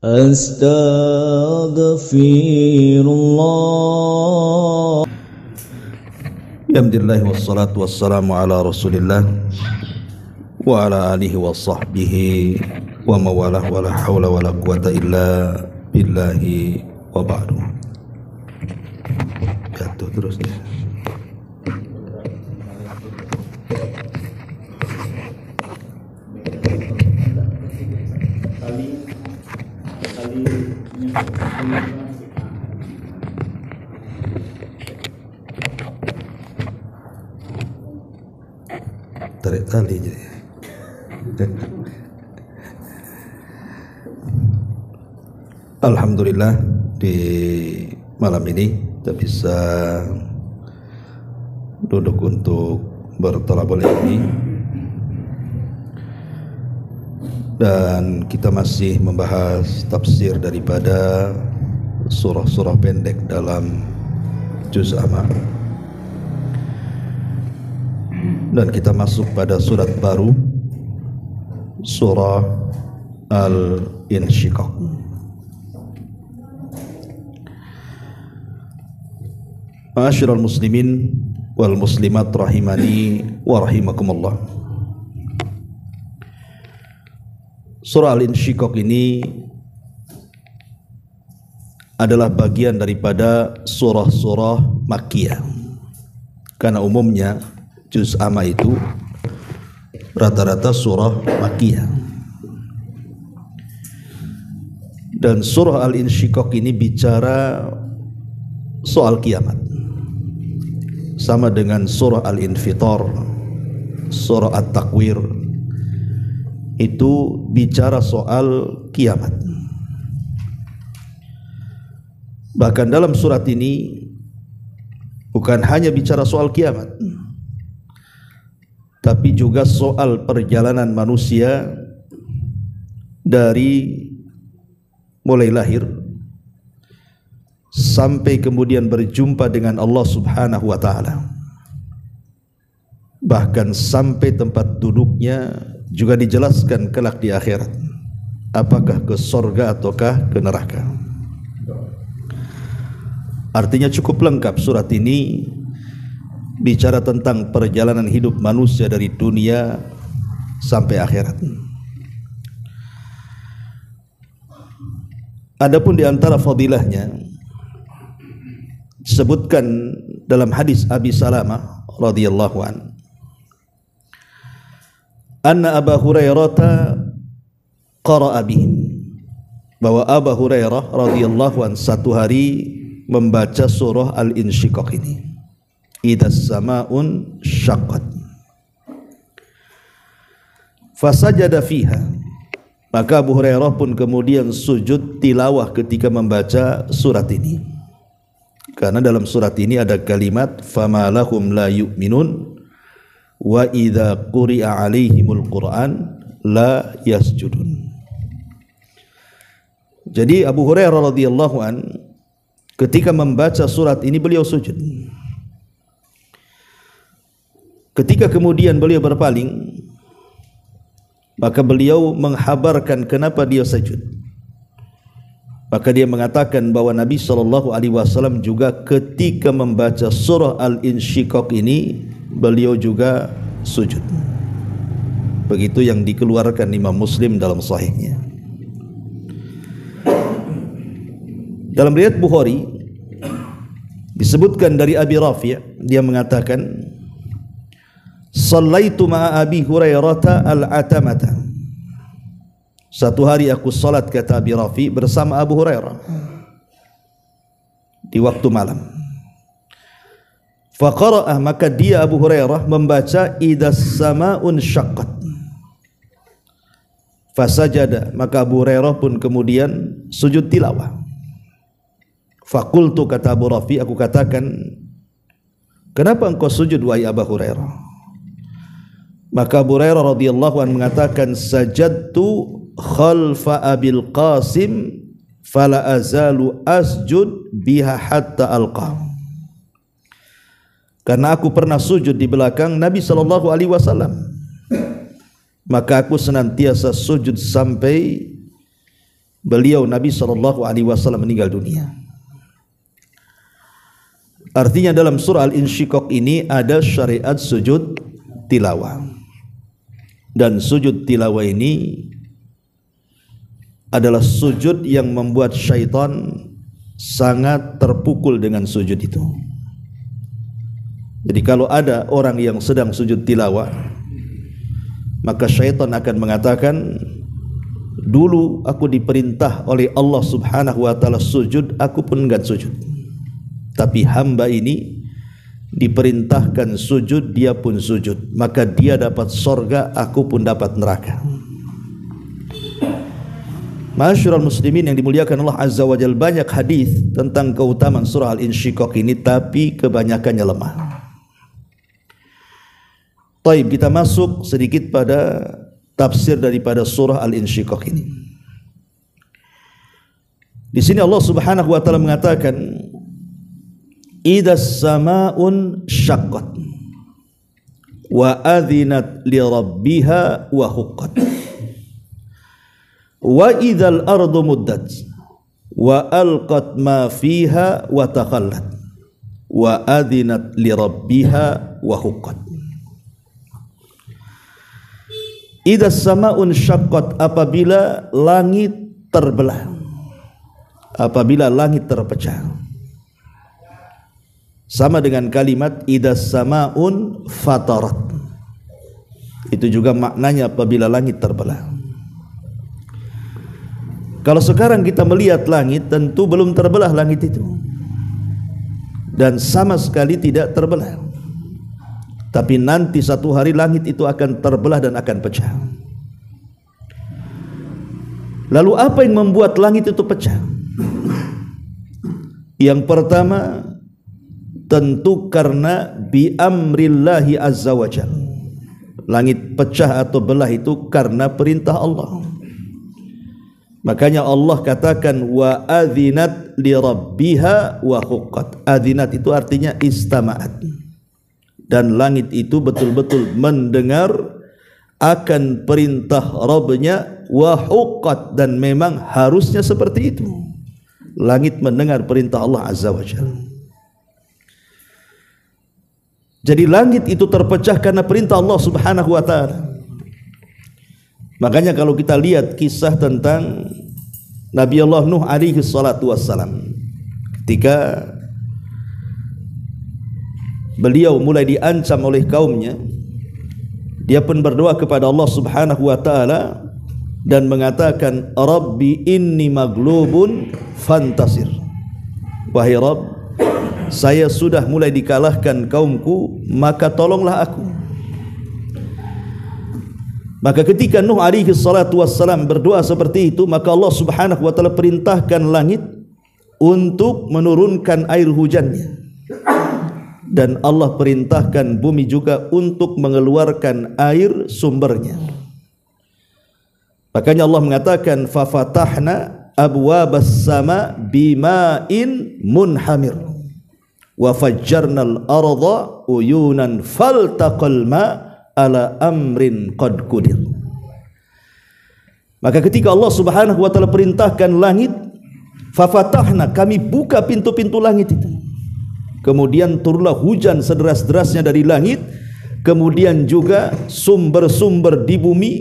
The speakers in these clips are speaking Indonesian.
Astaghfirullah. Alhamdulillah wassalatu wassalamu ala Rasulillah wa ala alihi wa sahbihi wa mawalah wa la hawla wa la quwata illa billahi wa ba'du. Jatuh terus deh. Tarik tali aja ya. Alhamdulillah di malam ini kita bisa duduk untuk berthalabul ilmi dan kita masih membahas tafsir daripada surah-surah pendek dalam juz amma. Dan kita masuk pada surat baru, surah Al-Insyiqaq. Ma'asyiral muslimin wal muslimat rahimani wa rahimakumullah. Surah Al-Insyiqaq ini adalah bagian daripada surah-surah Makkiyah. Karena umumnya juz amma itu rata-rata surah Makkiyah. Dan surah Al-Insyiqaq ini bicara soal kiamat. Sama dengan surah Al-Infitar, surah At-Takwir, itu bicara soal kiamat. Bahkan dalam surat ini bukan hanya bicara soal kiamat, tapi juga soal perjalanan manusia dari mulai lahir sampai kemudian berjumpa dengan Allah Subhanahu wa ta'ala. Bahkan sampai tempat duduknya juga dijelaskan kelak di akhirat, apakah ke surga ataukah ke neraka. Artinya cukup lengkap surat ini bicara tentang perjalanan hidup manusia dari dunia sampai akhirat. Adapun di antara fadilahnya disebutkan dalam hadis Abi Salamah radhiyallahu anhu, anna Abu Hurairah qara'a bihim, bahwa Abu Hurairah radhiyallahu anhu satu hari membaca surah Al-Insyiqaq ini, idas sama'un syaqqat fasajada fiha, maka Abu Hurairah pun kemudian sujud tilawah ketika membaca surat ini. Karena dalam surat ini ada kalimat fama lahum la yu'minun wa idza quri'a alaihimul Qur'an la yasjudun. Jadi Abu Hurairah radhiyallahu an ketika membaca surat ini beliau sujud. Ketika kemudian beliau berpaling, maka beliau menghabarkan kenapa dia sujud. Maka dia mengatakan bahwa Nabi SAW juga ketika membaca surah Al-Insyiqaq ini beliau juga sujud. Begitu yang dikeluarkan Imam Muslim dalam sahihnya. Dalam riwayat Bukhari disebutkan dari Abi Rafi', dia mengatakan Sallaitu ma'a Abi Hurairah al-atamata. Satu hari aku salat, kata Abi Rafi', bersama Abu Hurairah di waktu malam. Faqara'ah, maka dia Abu Hurairah membaca idas sama'un syaqqat. Fasajada, maka Abu Hurairah pun kemudian sujud tilawah. Faqultu, kata Abu Rafi', aku katakan, kenapa engkau sujud wahai Abu Hurairah? Maka Abu Hurairah radhiyallahu anhu mengatakan, sajadtu khalfa Abil Qasim fala azalu asjud biha hatta alqa. Karena aku pernah sujud di belakang Nabi sallallahu alaihi wasallam, maka aku senantiasa sujud sampai beliau Nabi SAW meninggal dunia. Artinya dalam surah Al-Insyiqaq ini ada syariat sujud tilawah. Dan sujud tilawah ini adalah sujud yang membuat syaitan sangat terpukul dengan sujud itu. Jadi kalau ada orang yang sedang sujud tilawah, maka syaitan akan mengatakan, dulu aku diperintah oleh Allah Subhanahu wa ta'ala sujud, aku pun enggak sujud. Tapi hamba ini diperintahkan sujud, dia pun sujud, maka dia dapat sorga, aku pun dapat neraka. Ma'asyiral muslimin yang dimuliakan Allah Azza wa Jalla, banyak hadis tentang keutamaan surah Al-Insyiqaq ini, tapi kebanyakannya lemah. Taib, kita masuk sedikit pada tafsir daripada surah Al-Insyiqaq ini. Di sini Allah Subhanahu wa ta'ala mengatakan, idas sama'un syaqqat wa adhinat li rabbiha wa huqqat wa idzal ardu muddat wa alqat ma fiha wa takhallat wa adhinat li rabbiha wa huqqat. Idas sama'un syaqqat, apabila langit terbelah, apabila langit terpecah. Sama dengan kalimat idas sama'un fatarat, itu juga maknanya apabila langit terbelah. Kalau sekarang kita melihat langit, tentu belum terbelah langit itu, dan sama sekali tidak terbelah. Tapi nanti satu hari langit itu akan terbelah dan akan pecah. Lalu apa yang membuat langit itu pecah? Yang pertama, tentu karena bi amrillahi azza wa jalla. Langit pecah atau belah itu karena perintah Allah. Makanya Allah katakan wa adzinat li rabbiha wa huqqat. Adzinat itu artinya istama'at. Dan langit itu betul-betul mendengar akan perintah Rabbnya, wa huqqat, dan memang harusnya seperti itu. Langit mendengar perintah Allah azza wa jalla. Jadi langit itu terpecah karena perintah Allah Subhanahu wa ta'ala. Makanya kalau kita lihat kisah tentang Nabi Allah Nuh alaihi salatu wassalam, ketika beliau mulai diancam oleh kaumnya, dia pun berdoa kepada Allah Subhanahu wa ta'ala dan mengatakan, Rabbi inni maglubun fantasir. Wahai Rabb, saya sudah mulai dikalahkan kaumku, maka tolonglah aku. Maka ketika Nuh alaihi salatu wassalam berdoa seperti itu, maka Allah Subhanahu wa ta'ala perintahkan langit untuk menurunkan air hujannya, dan Allah perintahkan bumi juga untuk mengeluarkan air sumbernya. Makanya Allah mengatakan, fafatahna abwabas sama bima'in munhamir wa fajjarnal arda uyunan faltaqal ma ala amrin qad qudir. Maka ketika Allah Subhanahu wa ta'ala perintahkan langit, fafatahna, kami buka pintu-pintu langit itu, kemudian turunlah hujan sederas-derasnya dari langit, kemudian juga sumber-sumber di bumi,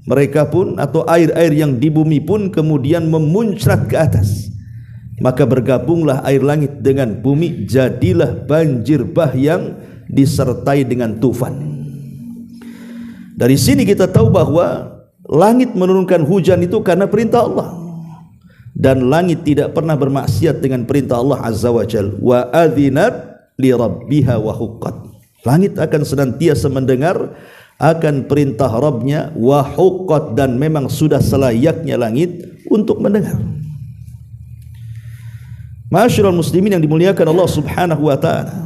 mereka pun atau air-air yang di bumi pun kemudian memuncrat ke atas. Maka bergabunglah air langit dengan bumi, jadilah banjir bah yang disertai dengan tufan. Dari sini kita tahu bahwa langit menurunkan hujan itu karena perintah Allah, dan langit tidak pernah bermaksiat dengan perintah Allah azza wa jalla. Wa adzinat li rabbiha wa huqqat. Langit akan senantiasa mendengar akan perintah Rabbnya, wa huqqat, dan memang sudah selayaknya langit untuk mendengar. Ma'asyiral muslimin yang dimuliakan Allah Subhanahu wa ta'ala,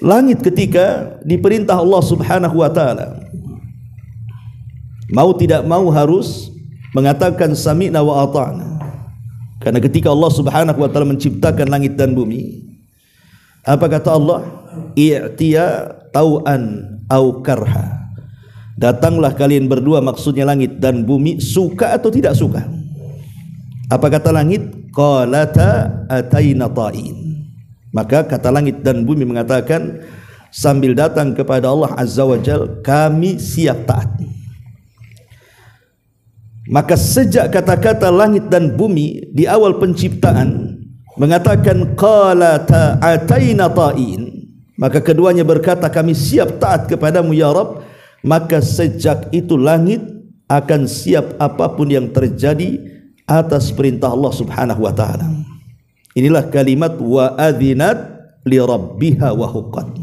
langit ketika diperintah Allah Subhanahu wa ta'ala, mau tidak mau harus mengatakan sami'na wa ata'na. Karena ketika Allah Subhanahu wa ta'ala menciptakan langit dan bumi, apa kata Allah? I'tiya tau'an au karha. datanglah kalian berdua, maksudnya langit dan bumi, suka atau tidak suka. Apa kata langit? Qalata ataina ta'in. Maka kata langit dan bumi mengatakan sambil datang kepada Allah Azza wa Jal, kami siap taat. Maka sejak kata-kata langit dan bumi di awal penciptaan mengatakan qalata ataina ta'in, maka keduanya berkata kami siap taat kepadamu ya Rabb, maka sejak itu langit akan siap apapun yang terjadi atas perintah Allah Subhanahu wa taala. Inilah kalimat wa adzinat li rabbiha wa huqqat.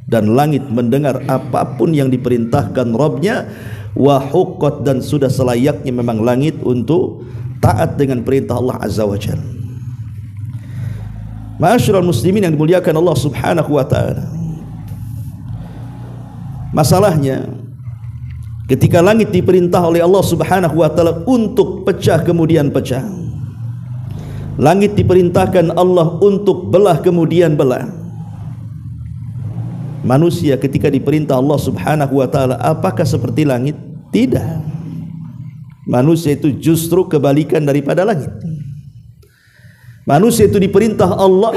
Dan langit mendengar apapun yang diperintahkan Rabbnya, wa huqqat, dan sudah selayaknya memang langit untuk taat dengan perintah Allah Azza wa Jalla. Ma'asyiral muslimin yang dimuliakan Allah Subhanahu wa taala. Masalahnya ketika langit diperintah oleh Allah Subhanahu wa taala untuk pecah kemudian pecah, langit diperintahkan Allah untuk belah kemudian belah, manusia ketika diperintah Allah Subhanahu wa taala apakah seperti langit? Tidak. Manusia itu justru kebalikan daripada langit. Manusia itu diperintah Allah,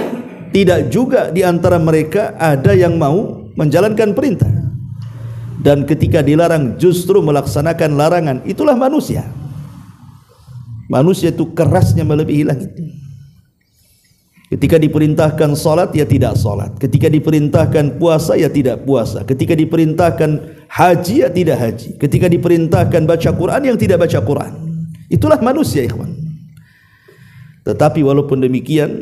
tidak juga di antara mereka ada yang mau menjalankan perintah. Dan ketika dilarang justru melaksanakan larangan. Itulah manusia. Manusia itu kerasnya melebihi langit. Ketika diperintahkan salat, ya tidak salat. Ketika diperintahkan puasa, ya tidak puasa. Ketika diperintahkan haji, ya tidak haji. Ketika diperintahkan baca Quran, yang tidak baca Quran. Itulah manusia, ikhwan. Tetapi walaupun demikian,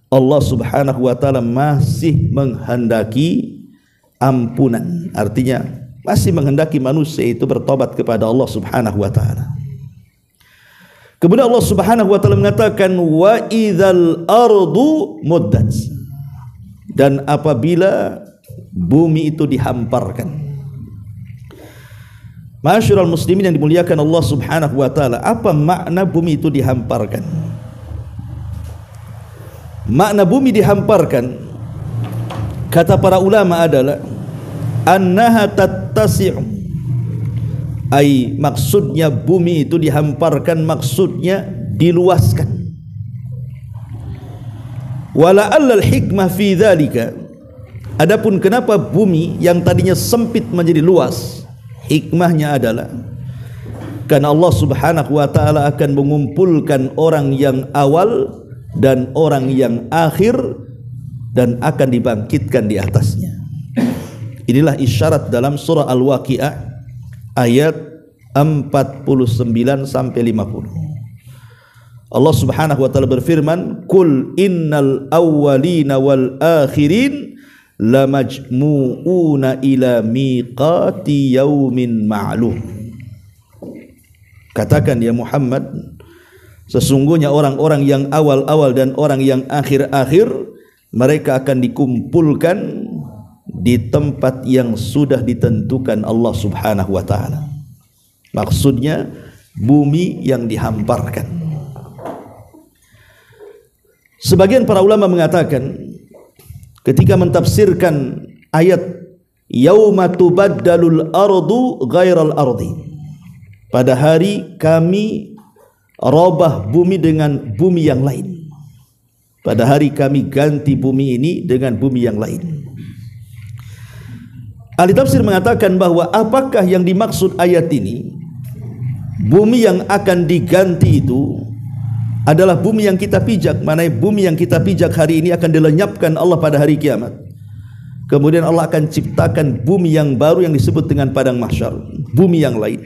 Allah Subhanahu wa taala masih menghendaki ampunan. Artinya masih menghendaki manusia itu bertobat kepada Allah Subhanahu wa taala. Kemudian Allah Subhanahu wa taala mengatakan wa idzal ardu muddat. Dan apabila bumi itu dihamparkan. Ma'asyiral muslimin yang dimuliakan Allah Subhanahu wa taala, apa makna bumi itu dihamparkan? Makna bumi dihamparkan kata para ulama adalah annaha tattasi'u, ai maksudnya bumi itu dihamparkan maksudnya diluaskan. Wala'allal hikmah fi dzalika, adapun kenapa bumi yang tadinya sempit menjadi luas, hikmahnya adalah karena Allah Subhanahu wa taala akan mengumpulkan orang yang awal dan orang yang akhir dan akan dibangkitkan di atasnya. Inilah isyarat dalam surah Al-Waqi'ah ayat 49 sampai 50. Allah Subhanahu wa taala berfirman, "Qul innal awwalina wal akhirin lamajmu'una ila miqati yaumin ma'lum." Katakan ya Muhammad, sesungguhnya orang-orang yang awal-awal dan orang yang akhir-akhir mereka akan dikumpulkan di tempat yang sudah ditentukan Allah Subhanahu wa taala. Maksudnya bumi yang dihamparkan. Sebagian para ulama mengatakan ketika mentafsirkan ayat yauma tubaddalul ardu ghairal ardi, pada hari kami robah bumi dengan bumi yang lain. Pada hari kami ganti bumi ini dengan bumi yang lain. Ahli tafsir mengatakan bahwa apakah yang dimaksud ayat ini? Bumi yang akan diganti itu adalah bumi yang kita pijak. Mana bumi yang kita pijak hari ini akan dilenyapkan Allah pada hari kiamat. Kemudian Allah akan ciptakan bumi yang baru yang disebut dengan padang mahsyar, bumi yang lain.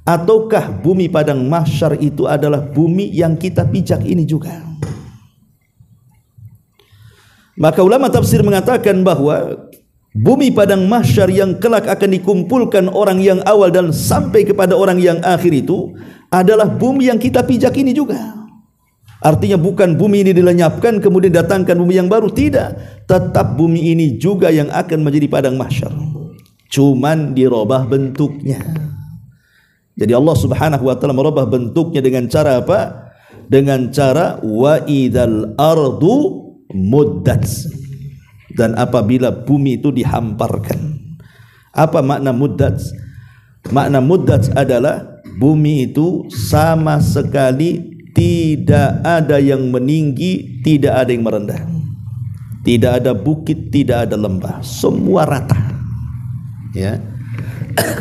Ataukah bumi padang mahsyar itu adalah bumi yang kita pijak ini juga? Maka ulama tafsir mengatakan bahwa bumi padang mahsyar yang kelak akan dikumpulkan orang yang awal dan sampai kepada orang yang akhir itu adalah bumi yang kita pijak ini juga. Artinya bukan bumi ini dilenyapkan kemudian datangkan bumi yang baru, tidak. Tetap bumi ini juga yang akan menjadi padang mahsyar. Cuman dirubah bentuknya. Jadi Allah Subhanahu wa taala merubah bentuknya dengan cara apa? Dengan cara wa idzal ardu muddat. Dan apabila bumi itu dihamparkan. Apa makna muddat? Makna muddat adalah bumi itu sama sekali tidak ada yang meninggi, tidak ada yang merendah. Tidak ada bukit, tidak ada lembah, semua rata. Ya.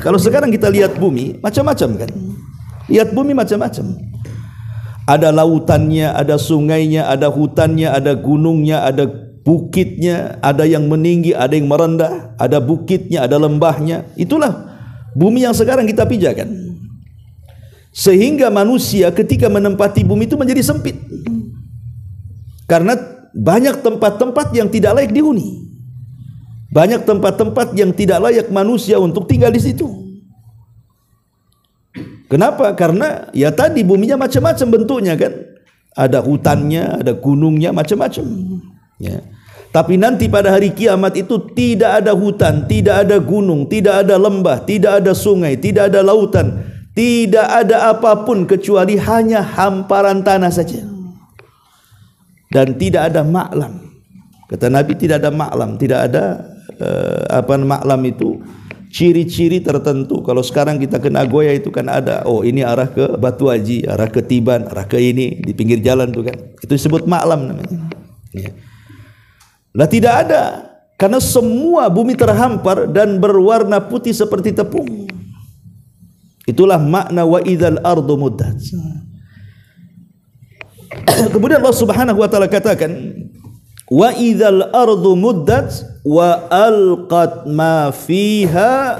Kalau sekarang kita lihat bumi, macam-macam kan? Lihat bumi macam-macam. Ada lautannya, ada sungainya, ada hutannya, ada gunungnya, ada bukitnya, ada yang meninggi, ada yang merendah, ada bukitnya, ada lembahnya. Itulah bumi yang sekarang kita pijakan. Sehingga manusia ketika menempati bumi itu menjadi sempit. Karena banyak tempat-tempat yang tidak layak dihuni. Banyak tempat-tempat yang tidak layak manusia untuk tinggal di situ. Kenapa? Karena ya tadi buminya macam-macam bentuknya kan. Ada hutannya, ada gunungnya, macam-macam. Ya. Tapi nanti pada hari kiamat itu tidak ada hutan, tidak ada gunung, tidak ada lembah, tidak ada sungai, tidak ada lautan. Tidak ada apapun kecuali hanya hamparan tanah saja. Dan tidak ada ma'lam. Kata Nabi tidak ada ma'lam, tidak ada ma'lam itu ciri-ciri tertentu. Kalau sekarang kita ke Nagoya itu kan ada, oh ini arah ke Batu Haji, arah ke Tiban, arah ke ini di pinggir jalan tuh kan. Itu disebut ma'lam namanya. Ya. Lah tidak ada, karena semua bumi terhampar dan berwarna putih seperti tepung. Itulah makna wa idzal ardu muddat. Kemudian Allah Subhanahu wa taala katakan wa idzal ardu muddat wa alqat ma fiha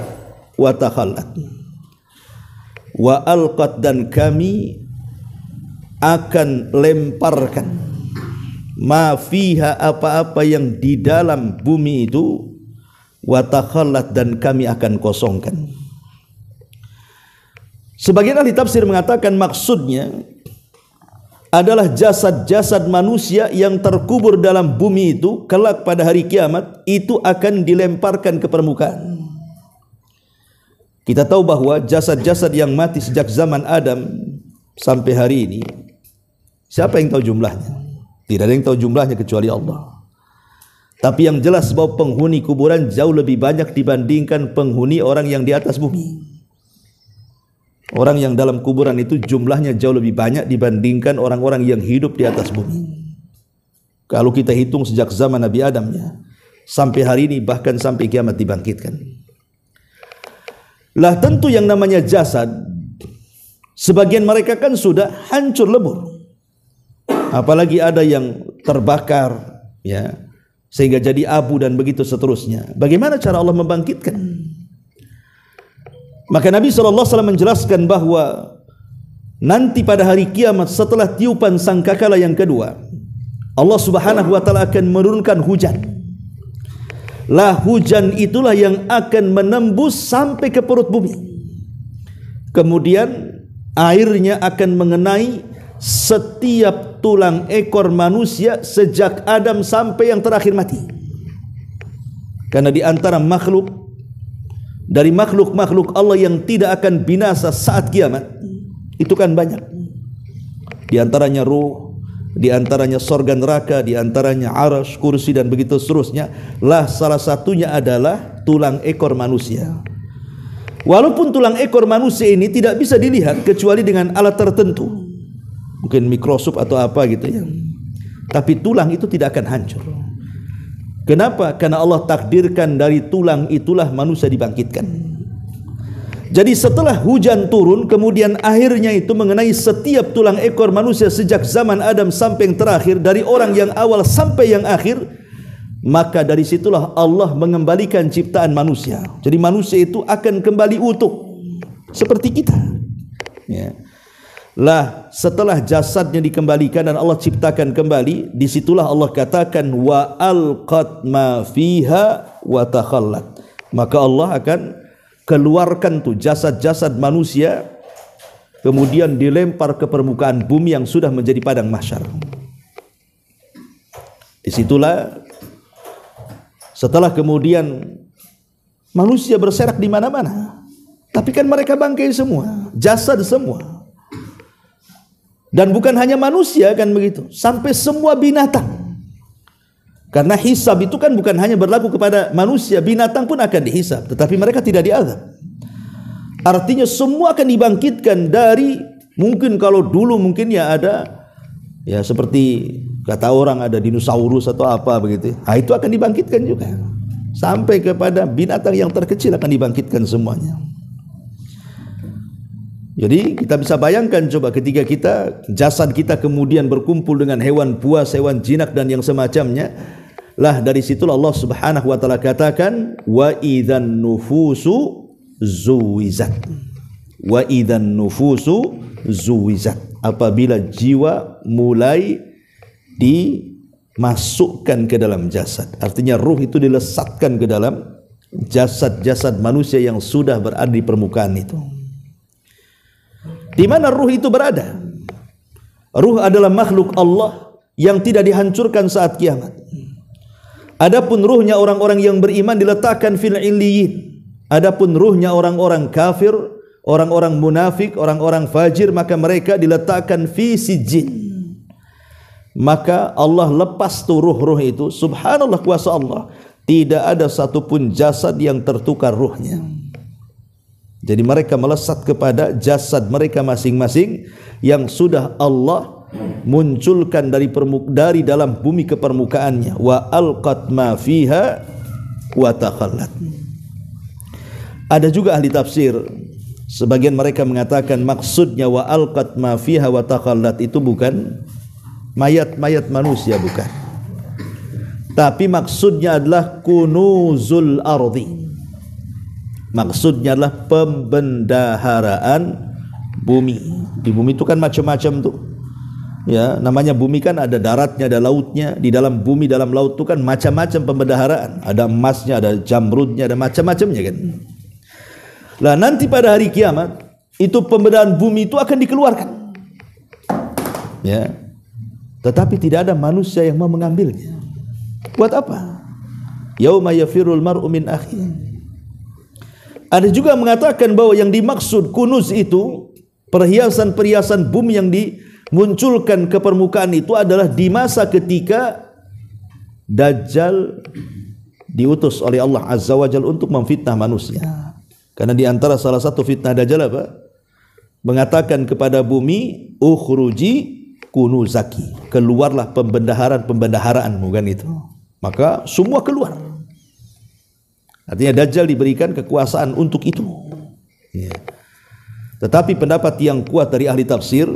wa takhallat. Wa alqat, dan kami akan lemparkan ma fiha, apa-apa yang di dalam bumi itu, wa takhallat, dan kami akan kosongkan. Sebagian ahli tafsir mengatakan maksudnya adalah jasad-jasad manusia yang terkubur dalam bumi itu kelak pada hari kiamat itu akan dilemparkan ke permukaan. Kita tahu bahwa jasad-jasad yang mati sejak zaman Adam sampai hari ini, siapa yang tahu jumlahnya? Tidak ada yang tahu jumlahnya kecuali Allah. Tapi yang jelas bahwa penghuni kuburan jauh lebih banyak dibandingkan penghuni orang yang di atas bumi. Orang yang dalam kuburan itu jumlahnya jauh lebih banyak dibandingkan orang-orang yang hidup di atas bumi. Kalau kita hitung sejak zaman Nabi Adamnya sampai hari ini, bahkan sampai kiamat dibangkitkan. Lah tentu yang namanya jasad, sebagian mereka kan sudah hancur lebur. Apalagi ada yang terbakar, ya, sehingga jadi abu dan begitu seterusnya. Bagaimana cara Allah membangkitkan? Maka Nabi SAW menjelaskan bahwa nanti pada hari kiamat setelah tiupan sangkakala yang kedua, Allah Subhanahu wa taala akan menurunkan hujan. Lah hujan itulah yang akan menembus sampai ke perut bumi. Kemudian airnya akan mengenai setiap tulang ekor manusia sejak Adam sampai yang terakhir mati. Karena di antara makhluk, dari makhluk-makhluk Allah yang tidak akan binasa saat kiamat, itu kan banyak. Di antaranya ruh, di antaranya sorga neraka, di antaranya arasy, kursi, dan begitu seterusnya. Lah salah satunya adalah tulang ekor manusia. Walaupun tulang ekor manusia ini tidak bisa dilihat kecuali dengan alat tertentu, mungkin mikroskop atau apa gitu ya, tapi tulang itu tidak akan hancur. Kenapa? Karena Allah takdirkan dari tulang itulah manusia dibangkitkan. Jadi setelah hujan turun, kemudian akhirnya itu mengenai setiap tulang ekor manusia sejak zaman Adam sampai yang terakhir, dari orang yang awal sampai yang akhir, maka dari situlah Allah mengembalikan ciptaan manusia. Jadi manusia itu akan kembali utuh seperti kita. Ya. Lah setelah jasadnya dikembalikan dan Allah ciptakan kembali, disitulah Allah katakan wa alqat ma fiha wa takhallat. Maka Allah akan keluarkan tuh jasad-jasad manusia, kemudian dilempar ke permukaan bumi yang sudah menjadi padang mahsyar. Disitulah setelah kemudian manusia berserak di mana-mana, tapi kan mereka bangkai semua, jasad semua. Dan bukan hanya manusia kan begitu, sampai semua binatang. Karena hisab itu kan bukan hanya berlaku kepada manusia, binatang pun akan dihisab, tetapi mereka tidak diazab. Artinya semua akan dibangkitkan dari, mungkin kalau dulu mungkin ya ada, ya seperti kata orang ada dinosaurus atau apa begitu. Nah, itu akan dibangkitkan juga. Sampai kepada binatang yang terkecil akan dibangkitkan semuanya. Jadi kita bisa bayangkan coba ketika jasad kita kemudian berkumpul dengan hewan buas, hewan jinak dan yang semacamnya. Lah dari situlah Allah Subhanahu wa taala katakan wa idzan nufusu zuwizat. Wa idzan nufusu zuwizat. Apabila jiwa mulai dimasukkan ke dalam jasad. Artinya ruh itu dilesatkan ke dalam jasad-jasad manusia yang sudah berada di permukaan itu. Di mana ruh itu berada? Ruh adalah makhluk Allah yang tidak dihancurkan saat kiamat. Adapun ruhnya orang-orang yang beriman diletakkan fil illiyin. Adapun ruhnya orang-orang kafir, orang-orang munafik, orang-orang fajir, maka mereka diletakkan fi sijjin. Maka Allah lepas tuh ruh-ruh itu. Subhanallah, kuasa Allah. Tidak ada satupun jasad yang tertukar ruhnya. Jadi mereka melesat kepada jasad mereka masing-masing yang sudah Allah munculkan dari dalam bumi ke permukaannya. Wa alqat ma fiha wa takhallat. Ada juga ahli tafsir, sebagian mereka mengatakan maksudnya wa alqat ma fiha wa takhallat itu bukan mayat-mayat manusia, bukan. Tapi maksudnya adalah kunuzul ardi. Maksudnya adalah pembendaharaan bumi. Di bumi itu kan macam-macam tuh. Ya, namanya bumi kan ada daratnya, ada lautnya. Di dalam bumi, dalam laut itu kan macam-macam pembendaharaan. Ada emasnya, ada jamrudnya, ada macam-macamnya kan. Lah nanti pada hari kiamat itu pembendaharaan bumi itu akan dikeluarkan. Ya. Tetapi tidak ada manusia yang mau mengambilnya. Buat apa? Yauma yafirul mar'u min akhihi. Ada juga mengatakan bahwa yang dimaksud kunuz itu perhiasan-perhiasan bumi yang dimunculkan ke permukaan itu adalah di masa ketika Dajjal diutus oleh Allah Azza wa Jalla untuk memfitnah manusia. Karena di antara salah satu fitnah Dajjal apa? Mengatakan kepada bumi, ukhruji kunuzaki, keluarlah pembendaharaan, bukan itu. Maka semua keluar. Artinya Dajjal diberikan kekuasaan untuk itu. Ya. Tetapi pendapat yang kuat dari ahli tafsir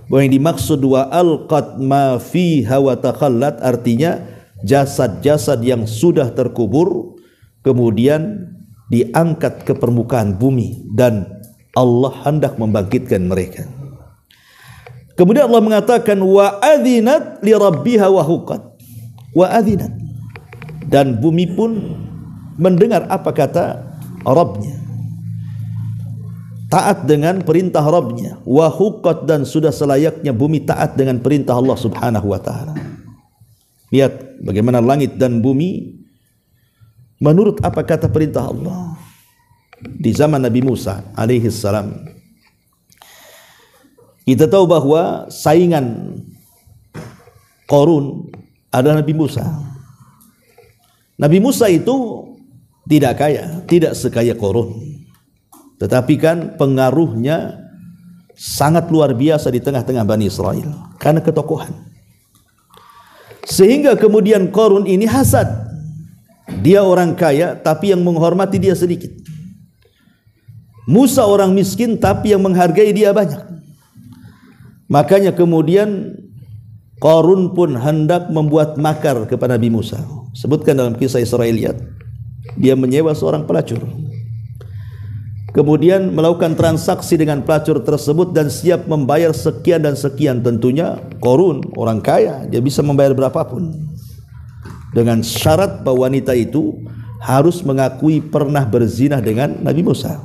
bahwa yang dimaksud wa alqat ma fiha wa takhallat artinya jasad-jasad yang sudah terkubur kemudian diangkat ke permukaan bumi dan Allah hendak membangkitkan mereka. Kemudian Allah mengatakan wa adzinat li rabbiha wa huqqat. Wa adzinat, dan bumi pun mendengar apa kata Rabbnya, taat dengan perintah Rabbnya. Wa huqqat, dan sudah selayaknya bumi taat dengan perintah Allah Subhanahu wa ta'ala. Lihat bagaimana langit dan bumi menurut apa kata perintah Allah. Di zaman Nabi Musa alaihi salam, kita tahu bahwa saingan Qarun adalah Nabi Musa. Nabi Musa itu tidak kaya, tidak sekaya Qarun, tetapi kan pengaruhnya sangat luar biasa di tengah-tengah Bani Israel karena ketokohan. Sehingga kemudian Qarun ini hasad. Dia orang kaya tapi yang menghormati dia sedikit. Musa orang miskin tapi yang menghargai dia banyak. Makanya kemudian Qarun pun hendak membuat makar kepada Nabi Musa. Sebutkan dalam kisah Israiliyat, dia menyewa seorang pelacur, kemudian melakukan transaksi dengan pelacur tersebut dan siap membayar sekian dan sekian. Tentunya Qarun orang kaya, dia bisa membayar berapapun, dengan syarat bahwa wanita itu harus mengakui pernah berzina dengan Nabi Musa.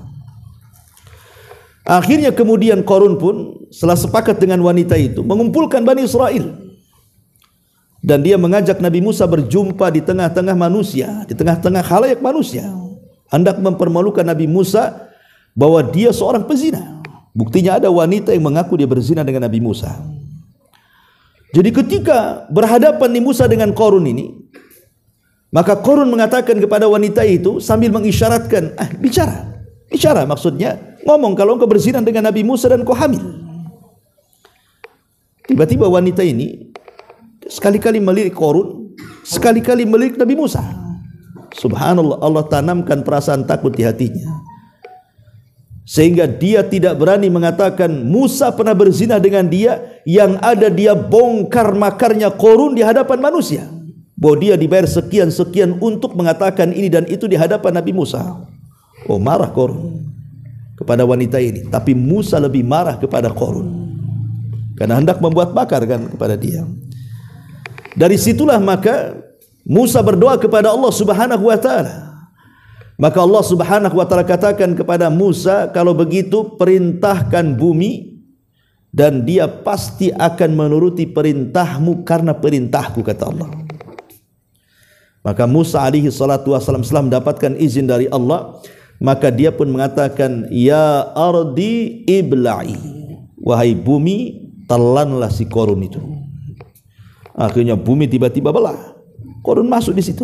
Akhirnya kemudian Qarun pun setelah sepakat dengan wanita itu mengumpulkan Bani Israel, dan dia mengajak Nabi Musa berjumpa di tengah-tengah manusia, di tengah-tengah khalayak manusia, hendak mempermalukan Nabi Musa bahwa dia seorang pezina. Buktinya ada wanita yang mengaku dia berzina dengan Nabi Musa. Jadi ketika berhadapan Nabi Musa dengan Qarun ini, maka Qarun mengatakan kepada wanita itu sambil mengisyaratkan, bicara maksudnya ngomong kalau engkau berzina dengan Nabi Musa dan kau hamil. Tiba-tiba wanita ini sekali-kali melirik Qarun, sekali-kali melirik Nabi Musa. Subhanallah, Allah tanamkan perasaan takut di hatinya, sehingga dia tidak berani mengatakan Musa pernah berzina dengan dia. Yang ada dia bongkar makarnya Qarun di hadapan manusia, bahwa dia dibayar sekian-sekian untuk mengatakan ini dan itu di hadapan Nabi Musa. Oh, marah Qarun kepada wanita ini, tapi Musa lebih marah kepada Qarun karena hendak membuat makar kan kepada dia. Dari situlah maka Musa berdoa kepada Allah Subhanahu wa taala. Maka Allah Subhanahu wa taala katakan kepada Musa, kalau begitu perintahkan bumi dan dia pasti akan menuruti perintahmu karena perintahku, kata Allah. Maka Musa alaihi salatu wasallam setelah mendapatkan izin dari Allah, maka dia pun mengatakan, ya ardi ibla'i, wahai bumi telanlah si Qarun itu. Akhirnya bumi tiba-tiba belah, Qarun masuk di situ.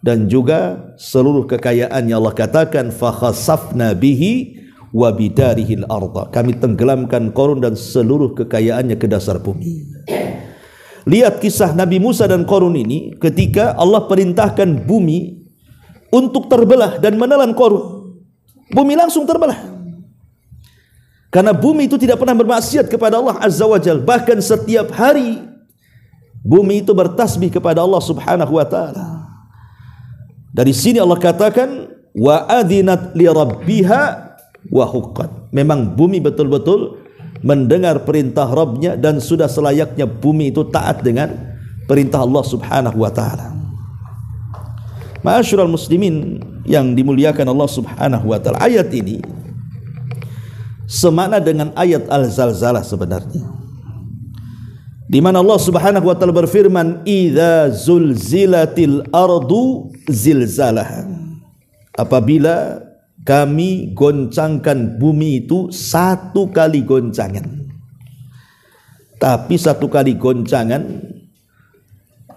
Dan juga seluruh kekayaannya Allah katakan, fa khasafna bihi wa bidarihil arda, kami tenggelamkan Qarun dan seluruh kekayaannya ke dasar bumi. Lihat kisah Nabi Musa dan Qarun ini, ketika Allah perintahkan bumi untuk terbelah dan menelan Qarun, bumi langsung terbelah. Karena bumi itu tidak pernah bermaksiat kepada Allah Azza wa Jalla, bahkan setiap hari bumi itu bertasbih kepada Allah Subhanahu wa taala. Dari sini Allah katakan, wa adzinat li rabbiha wa huqqat. Memang bumi betul-betul mendengar perintah Rabbnya dan sudah selayaknya bumi itu taat dengan perintah Allah Subhanahu wa taala. Ma'asyiral muslimin yang dimuliakan Allah Subhanahu wa taala, ayat ini semakna dengan ayat Al-Zalzalah sebenarnya, di mana Allah Subhanahu wa taala berfirman, idza zulzilatil ardu zilzalaha, apabila kami goncangkan bumi itu satu kali goncangan. Tapi satu kali goncangan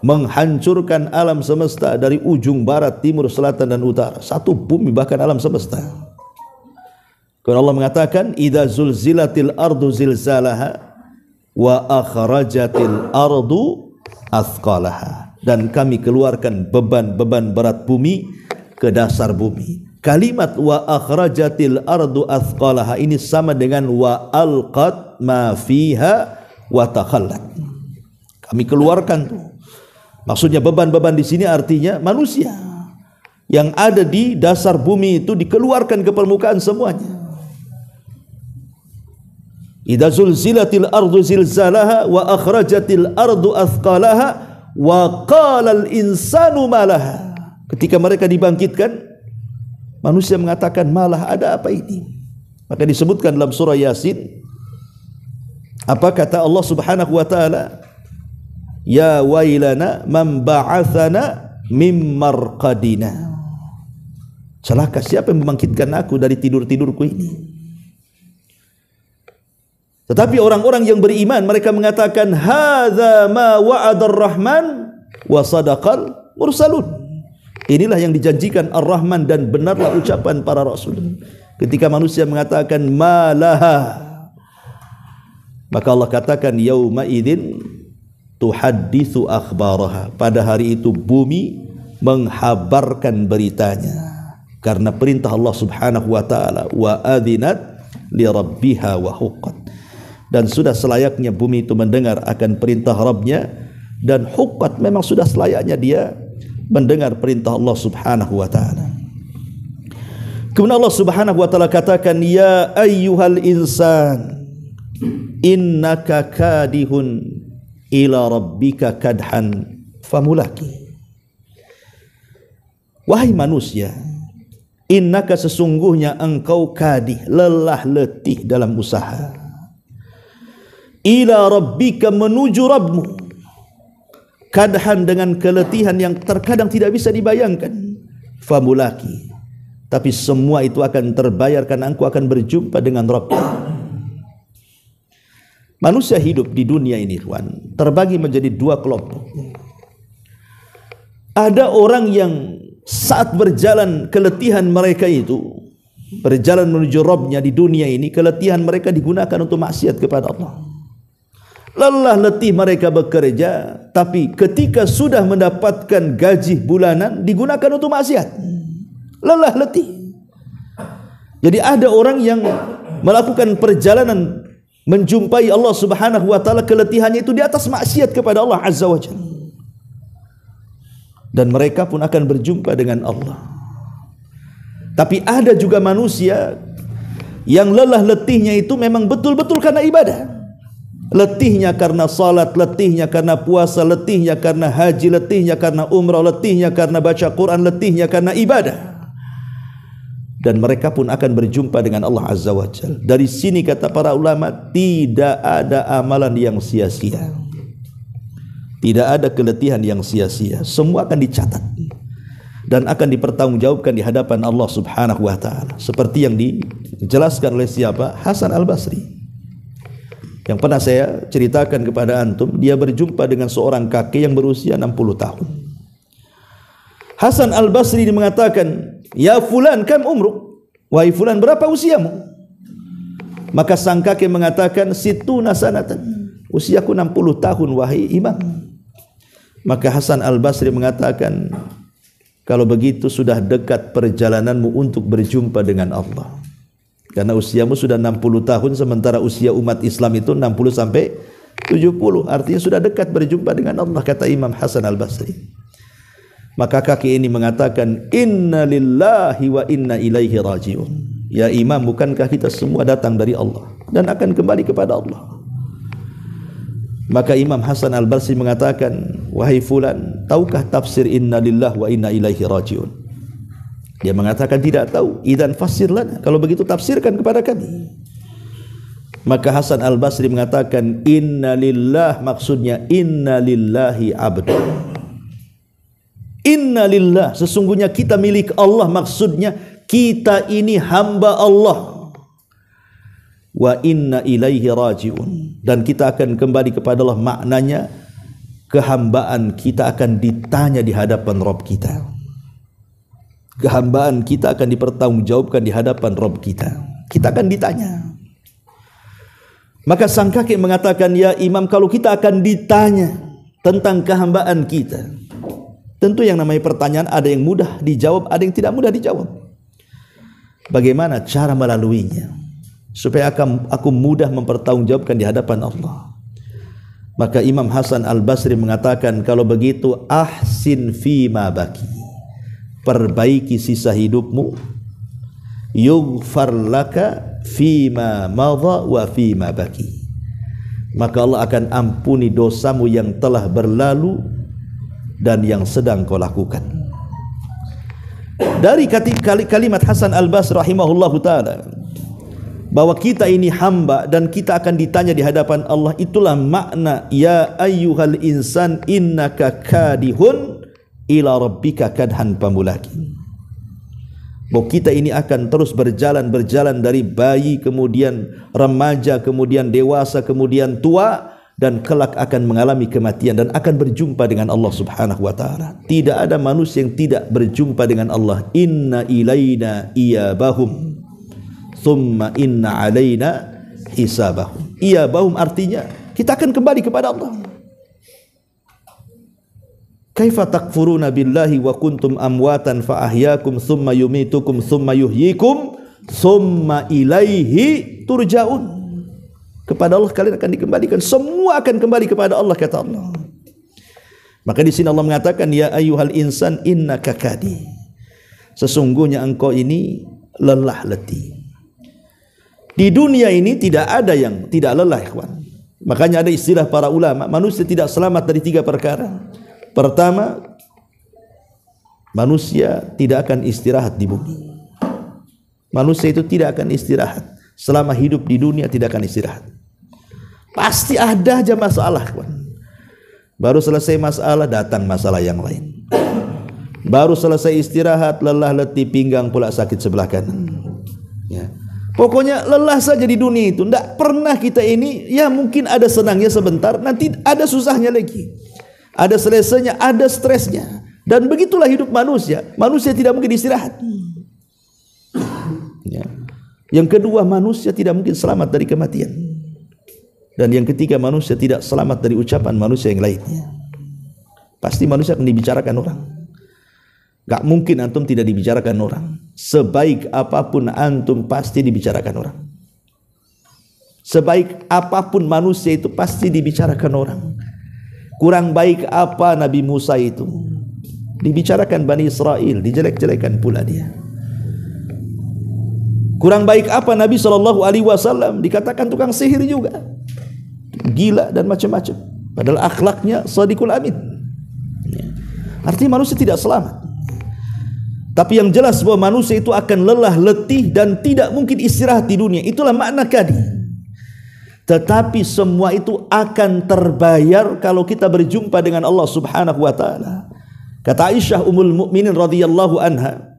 menghancurkan alam semesta dari ujung barat, timur, selatan dan utara. Satu bumi, bahkan alam semesta. Karena Allah mengatakan, idza zulzilatil ardu zilzalaha wa akhrajatil ardu athqalaha, dan kami keluarkan beban-beban berat bumi ke dasar bumi. Kalimat wa akhrajatil ardu athqalaha ini sama dengan wa alqat ma fiha wa takhallat. Kami keluarkan tuh. Maksudnya beban-beban di sini artinya manusia yang ada di dasar bumi itu dikeluarkan ke permukaan semuanya. Idza zulzilatil ardu zilzalaha wa akhrajatil ardu athqalaha wa qala al insanu ma laha. Ketika mereka dibangkitkan, manusia mengatakan, malah ada apa ini? Maka disebutkan dalam surah Yasin, apa kata Allah Subhanahu wa taala? Ya wailana man ba'athana mim marqadina. Celaka siapa yang membangkitkan aku dari tidur-tidurku ini? Tetapi orang-orang yang beriman mereka mengatakan, hadza ma wa'adar rahman wa sadaqal mursalun. Inilah yang dijanjikan Ar-Rahman dan benarlah ucapan para rasul. Ketika manusia mengatakan malaha, maka Allah katakan yauma idzin tuhadditsu akhbaraha. Pada hari itu bumi menghabarkan beritanya karena perintah Allah Subhanahu wa taala, wa adzinat li rabbiha wa huqqat. Dan sudah selayaknya bumi itu mendengar akan perintah Rabbnya, dan huqqat memang sudah selayaknya dia mendengar perintah Allah Subhanahu wa taala. Kemudian Allah Subhanahu wa taala katakan, ya ayyuhal insan innaka kadihun ila rabbika kadhan famulaki. Wahai manusia, innaka sesungguhnya engkau kadih, lelah letih dalam usaha, ila rabbika menuju Rabbmu, kadhan dengan keletihan yang terkadang tidak bisa dibayangkan, famulaki, tapi semua itu akan terbayar karena engkau akan berjumpa dengan Rabb. Manusia hidup di dunia ini, ikhwan, terbagi menjadi dua kelompok. Ada orang yang saat berjalan keletihan mereka itu, berjalan menuju Rabbnya di dunia ini, keletihan mereka digunakan untuk maksiat kepada Allah. Lelah letih mereka bekerja, tapi ketika sudah mendapatkan gaji bulanan digunakan untuk maksiat. Lelah letih. Jadi ada orang yang melakukan perjalanan menjumpai Allah Subhanahu wa taala, keletihannya itu di atas maksiat kepada Allah Azza wa Jalla. Dan mereka pun akan berjumpa dengan Allah. Tapi ada juga manusia yang lelah letihnya itu memang betul-betul karena ibadah. Letihnya karena salat, letihnya karena puasa, letihnya karena haji, letihnya karena umrah, letihnya karena baca Quran, letihnya karena ibadah. Dan mereka pun akan berjumpa dengan Allah Azza wa Jalla. Dari sini kata para ulama, tidak ada amalan yang sia-sia. Tidak ada keletihan yang sia-sia. Semua akan dicatat dan akan dipertanggungjawabkan di hadapan Allah Subhanahu wa taala. Seperti yang dijelaskan oleh siapa? Hasan Al-Basri. Yang pernah saya ceritakan kepada antum, dia berjumpa dengan seorang kakek yang berusia 60 tahun. Hasan Al-Basri mengatakan, "Ya fulan, kam umruk?" Wahai fulan, berapa usiamu? Maka sang kakek mengatakan, "Situna sanatan." Usiaku 60 tahun wahai imam. Maka Hasan Al-Basri mengatakan, kalau begitu sudah dekat perjalananmu untuk berjumpa dengan Allah. Karena usiamu sudah 60 tahun, sementara usia umat Islam itu 60 sampai 70. Artinya sudah dekat berjumpa dengan Allah, kata Imam Hasan Al-Basri. Maka kakek ini mengatakan, "Inna lillahi wa inna ilaihi raji'un." Ya imam, bukankah kita semua datang dari Allah dan akan kembali kepada Allah? Maka Imam Hasan Al-Basri mengatakan, "Wahai fulan, tahukah tafsir inna lillahi wa inna ilaihi raji'un?" Dia mengatakan tidak tahu. "Idzan fassir lana." Kalau begitu tafsirkan kepada kami. Maka Hasan Al-Basri mengatakan, "Inna lillah," maksudnya inna lillahi abdu. Inna lillah, sesungguhnya kita milik Allah, maksudnya kita ini hamba Allah. Wa inna ilaihi raji'un, dan kita akan kembali kepada Allah, maknanya kehambaan kita akan ditanya di hadapan Rabb kita. Kehambaan kita akan dipertanggungjawabkan di hadapan Rabb kita. Kita akan ditanya. Maka sang kakek mengatakan, "Ya imam, kalau kita akan ditanya tentang kehambaan kita, tentu yang namanya pertanyaan ada yang mudah dijawab, ada yang tidak mudah dijawab. Bagaimana cara melaluinya supaya aku mudah mempertanggungjawabkan di hadapan Allah?" Maka Imam Hasan Al-Basri mengatakan, kalau begitu ahsin fima baki, perbaiki sisa hidupmu, yughfar laka fima madha wa fima baki, maka Allah akan ampuni dosamu yang telah berlalu dan yang sedang kau lakukan. Dari kalimat Hasan Al-Basri rahimahullahu ta'ala, bahwa kita ini hamba dan kita akan ditanya di hadapan Allah, itulah makna ya ayyuhal insan innaka kadihun ila rabbika kadhan pamulaki. Bahwa kita ini akan terus berjalan dari bayi, kemudian remaja, kemudian dewasa, kemudian tua, dan kelak akan mengalami kematian dan akan berjumpa dengan Allah Subhanahu wa taala. Tidak ada manusia yang tidak berjumpa dengan Allah. Inna ilaina iyabahum thumma inna alaina hisabahum. Iyabahum artinya kita akan kembali kepada Allah. Kaifa takfuruna billahi wa kuntum amwatan fa ahyaakum thumma yumitukum thumma yuhyikum thumma ilaihi turja'un. Kepada Allah kalian akan dikembalikan, semua akan kembali kepada Allah, kata Allah. Maka di sini Allah mengatakan, ya ayyuhal insan innaka kadi, sesungguhnya engkau ini lelah letih. Di dunia ini tidak ada yang tidak lelah, ikhwan. Makanya ada istilah para ulama, manusia tidak selamat dari 3 perkara. Pertama, manusia tidak akan istirahat di bumi. Manusia itu tidak akan istirahat selama hidup di dunia, tidak akan istirahat. Pasti ada aja masalah, kawan. Baru selesai masalah, datang masalah yang lain. Baru selesai istirahat, lelah letih, pinggang pula sakit sebelah kanan. Ya. Pokoknya lelah saja di dunia itu. Tidak pernah kita ini, ya mungkin ada senangnya sebentar, nanti ada susahnya lagi, ada selesainya, ada stresnya. Dan begitulah hidup manusia. Manusia tidak mungkin istirahat. Ya. Yang kedua, manusia tidak mungkin selamat dari kematian. Dan yang ketiga, manusia tidak selamat dari ucapan manusia yang lainnya. Pasti manusia akan dibicarakan orang. Gak mungkin antum tidak dibicarakan orang. Sebaik apapun antum pasti dibicarakan orang. Sebaik apapun manusia itu pasti dibicarakan orang. Kurang baik apa Nabi Musa itu, dibicarakan Bani Israel, dijelek-jelekan pula dia. Kurang baik apa Nabi SAW, dikatakan tukang sihir juga, gila dan macam-macam. Padahal akhlaknya shadiqul amin. Artinya manusia tidak selamat. Tapi yang jelas bahwa manusia itu akan lelah, letih dan tidak mungkin istirahat di dunia. Itulah makna kadi. Tetapi semua itu akan terbayar kalau kita berjumpa dengan Allah Subhanahu wa taala. Kata Aisyah Ummul Mukminin radhiyallahu anha,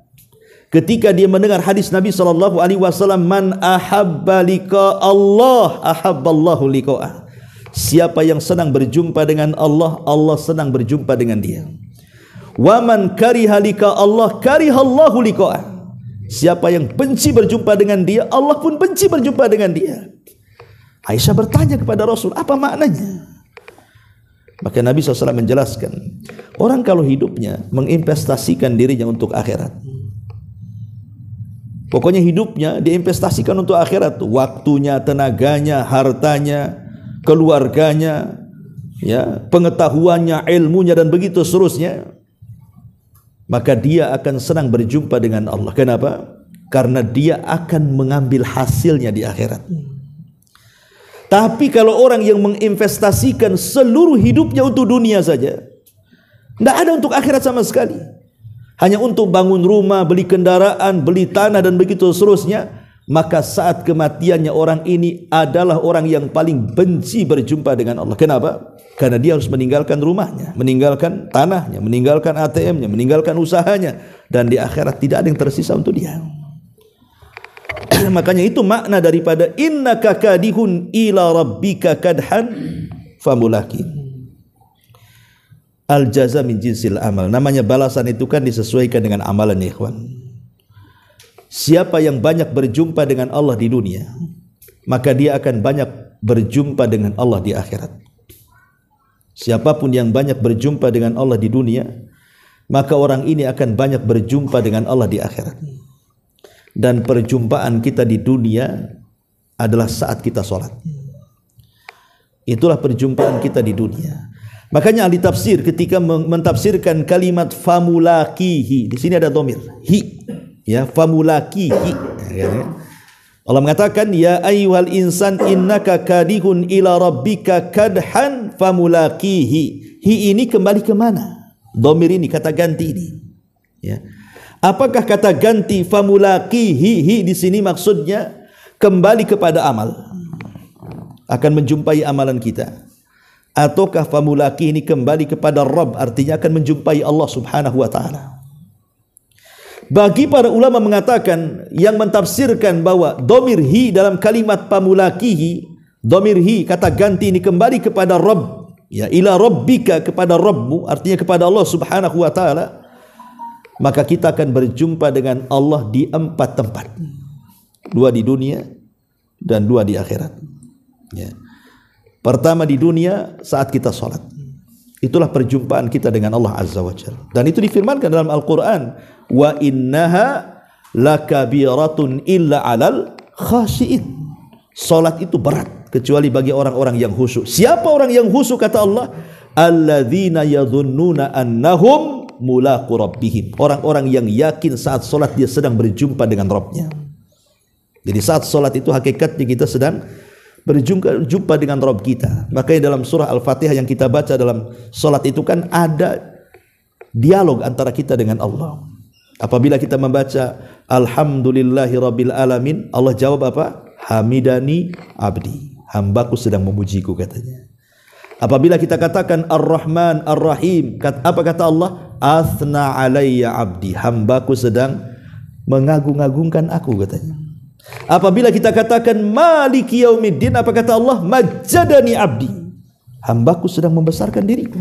ketika dia mendengar hadis Nabi sallallahu alaihi wasallam, "Man ahabba liqa Allah, ahabballahu liqa'ah." Siapa yang senang berjumpa dengan Allah, Allah senang berjumpa dengan dia. Wa man kariha liqa Allah, karihallahu liqa'ah. Siapa yang benci berjumpa dengan dia, Allah pun benci berjumpa dengan dia. Aisyah bertanya kepada Rasul, apa maknanya? Maka Nabi SAW menjelaskan, orang kalau hidupnya menginvestasikan dirinya untuk akhirat, pokoknya hidupnya diinvestasikan untuk akhirat, waktunya, tenaganya, hartanya, keluarganya, ya, pengetahuannya, ilmunya dan begitu seterusnya, maka dia akan senang berjumpa dengan Allah. Kenapa? Karena dia akan mengambil hasilnya di akhirat. Tapi kalau orang yang menginvestasikan seluruh hidupnya untuk dunia saja, tidak ada untuk akhirat sama sekali, hanya untuk bangun rumah, beli kendaraan, beli tanah dan begitu seterusnya, maka saat kematiannya orang ini adalah orang yang paling benci berjumpa dengan Allah. Kenapa? Karena dia harus meninggalkan rumahnya, meninggalkan tanahnya, meninggalkan ATM-nya, meninggalkan usahanya, dan di akhirat tidak ada yang tersisa untuk dia. Makanya itu makna daripada innaka kadihun ila rabbika kadhan famulaki. Al jaza min jinsil amal. Namanya balasan itu kan disesuaikan dengan amalan, ya ikhwan. Siapa yang banyak berjumpa dengan Allah di dunia, maka dia akan banyak berjumpa dengan Allah di akhirat. Siapapun yang banyak berjumpa dengan Allah di dunia, maka orang ini akan banyak berjumpa dengan Allah di akhirat. Dan perjumpaan kita di dunia adalah saat kita sholat. Itulah perjumpaan kita di dunia. Makanya ahli tafsir ketika mentafsirkan kalimat famulakihi, di sini ada dhamir hi, ya, famulakihi. Allah mengatakan, ya ayyuhal insan innaka kadihun ila rabbika kadhan famulakihi. Hi ini kembali ke mana? Dhamir ini, kata ganti ini, ya. Apakah kata ganti famulakihi di sini maksudnya kembali kepada amal, akan menjumpai amalan kita, ataukah famulaki ini kembali kepada Rabb, artinya akan menjumpai Allah Subhanahu wa taala? Bagi para ulama mengatakan yang mentafsirkan bahwa dhamir hi dalam kalimat famulakihi, dhamir hi kata ganti ini kembali kepada Rabb, ya, ila rabbika, kepada Rabbmu, artinya kepada Allah Subhanahu wa taala, maka kita akan berjumpa dengan Allah di 4 tempat, 2 di dunia dan 2 di akhirat, ya. Pertama di dunia saat kita sholat, itulah perjumpaan kita dengan Allah Azza wa Jalla, dan itu difirmankan dalam Al-Quran, wa innaha lakabiratun illa alal khashi'in. Sholat itu berat kecuali bagi orang-orang yang khusyuk. Siapa orang yang khusyuk? Kata Allah, alladzina yadhunnuna annahum mulaqu rabbihim. Orang-orang yang yakin saat solat dia sedang berjumpa dengan Rabbnya. Jadi saat solat itu hakikatnya kita sedang berjumpa dengan Rabb kita. Makanya dalam surah Al-Fatihah yang kita baca dalam solat itu kan ada dialog antara kita dengan Allah. Apabila kita membaca Alhamdulillahi Rabbil Alamin, Allah jawab apa? Hamidani abdi, hambaku sedang memujiku, katanya. Apabila kita katakan Ar-Rahman Ar-Rahim, apa kata Allah? Athna alayya abdi, hambaku sedang mengagung-agungkan aku, katanya. Apabila kita katakan maliki yaumiddin, apa kata Allah? Majjadani abdi, hambaku sedang membesarkan diriku.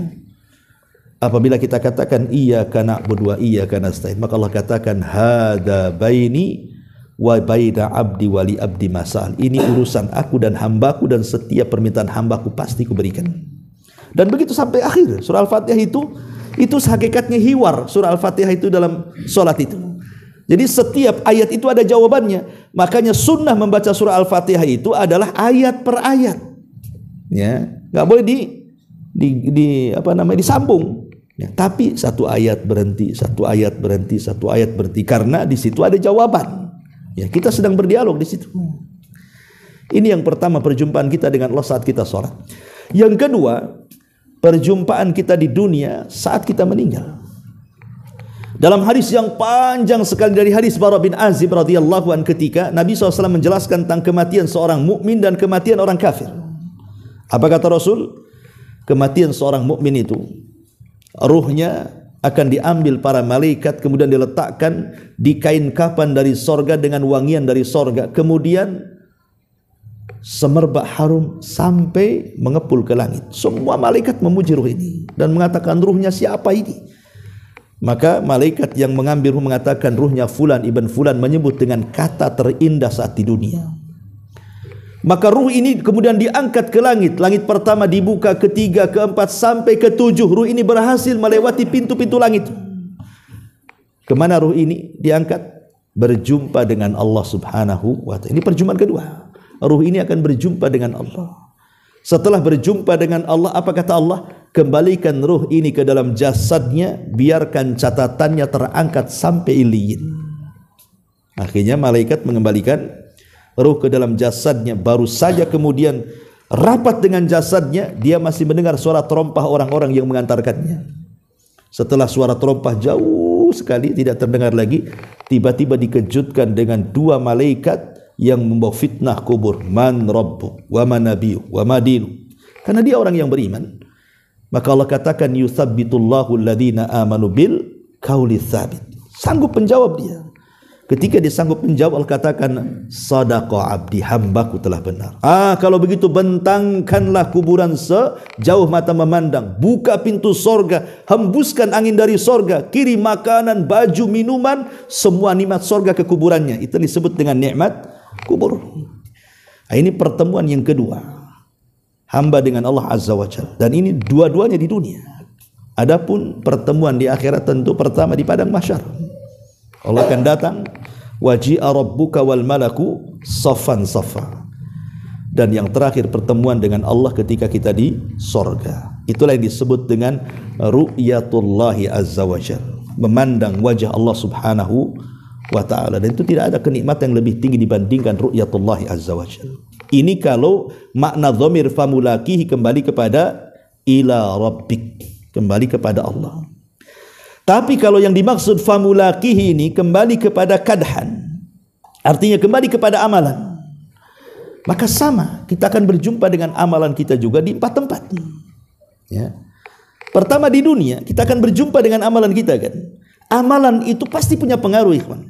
Apabila kita katakan iyyaka na'budu wa iyyaka nasta'in, maka Allah katakan hada baini wa baina abdi wa li abdi masal. Ini urusan aku dan hambaku, dan setiap permintaan hambaku pasti kuberikan. Dan begitu sampai akhir surah Al-Fatihah. Itu hakikatnya hiwar surah Al-Fatihah itu dalam solat itu. Jadi setiap ayat itu ada jawabannya. Makanya sunnah membaca surah Al-Fatihah itu adalah ayat per ayat. Ya, nggak boleh disambung. Ya, tapi satu ayat berhenti, satu ayat berhenti, satu ayat berhenti, karena di situ ada jawaban. Ya, kita sedang berdialog di situ. Ini yang pertama, perjumpaan kita dengan Allah saat kita sholat. Yang kedua, perjumpaan kita di dunia saat kita meninggal. Dalam hadis yang panjang sekali dari hadis Bara bin Azib radhiyallahu anhu, ketika Nabi SAW menjelaskan tentang kematian seorang mukmin dan kematian orang kafir. Apa kata Rasul? Kematian seorang mukmin itu, ruhnya akan diambil para malaikat, kemudian diletakkan di kain kafan dari sorga dengan wangian dari sorga, kemudian semerbak harum sampai mengepul ke langit. Semua malaikat memuji ruh ini dan mengatakan, ruhnya siapa ini? Maka malaikat yang mengambil ruh mengatakan, ruhnya Fulan ibn Fulan, menyebut dengan kata terindah saat di dunia. Maka ruh ini kemudian diangkat ke langit. Langit pertama dibuka, ketiga, keempat, sampai ketujuh. Ruh ini berhasil melewati pintu-pintu langit. Kemana ruh ini diangkat? Berjumpa dengan Allah subhanahu wa ta'ala. Ini perjumpaan kedua. Ruh ini akan berjumpa dengan Allah. Setelah berjumpa dengan Allah, apa kata Allah? Kembalikan ruh ini ke dalam jasadnya, biarkan catatannya terangkat sampai iliyin. Akhirnya malaikat mengembalikan ruh ke dalam jasadnya. Baru saja kemudian rapat dengan jasadnya, dia masih mendengar suara terompah orang-orang yang mengantarkannya. Setelah suara terompah jauh sekali tidak terdengar lagi, tiba-tiba dikejutkan dengan dua malaikat yang membawa fitnah kubur. Man rabbuk wa man nabiyyu wa ma dinu. Karena dia orang yang beriman, maka Allah katakan yutsabbitullahu alladhina amanu bil qauli tsabit. Sanggup menjawab dia. Ketika dia sanggup menjawab, Allah katakan sadaqa abdi, hambaku telah benar. Kalau begitu bentangkanlah kuburan sejauh mata memandang, buka pintu sorga, hembuskan angin dari sorga, kirim makanan, baju, minuman, semua nikmat sorga ke kuburannya. Itu disebut dengan nikmat kubur. Ini pertemuan yang kedua, hamba dengan Allah Azza wa Jalla. Dan ini dua-duanya di dunia. Adapun pertemuan di akhirat tentu pertama di padang mahsyar. Allah akan datang, waji'a rabbuka wal malaku saffan saffa. Dan yang terakhir pertemuan dengan Allah ketika kita di sorga. Itulah yang disebut dengan ru'yatullahi azza wa jalla, memandang wajah Allah subhanahu wa ta'ala. Dan itu tidak ada kenikmatan yang lebih tinggi dibandingkan ru'yatullahi azza wa jalla. Ini kalau makna dhamir famulakihi kembali kepada ila rabbik, kembali kepada Allah. Tapi kalau yang dimaksud famulakihi ini kembali kepada kadhan, artinya kembali kepada amalan, maka sama, kita akan berjumpa dengan amalan kita juga di 4 tempat. Ya. Pertama di dunia, kita akan berjumpa dengan amalan kita kan. Amalan itu pasti punya pengaruh, ikhwan.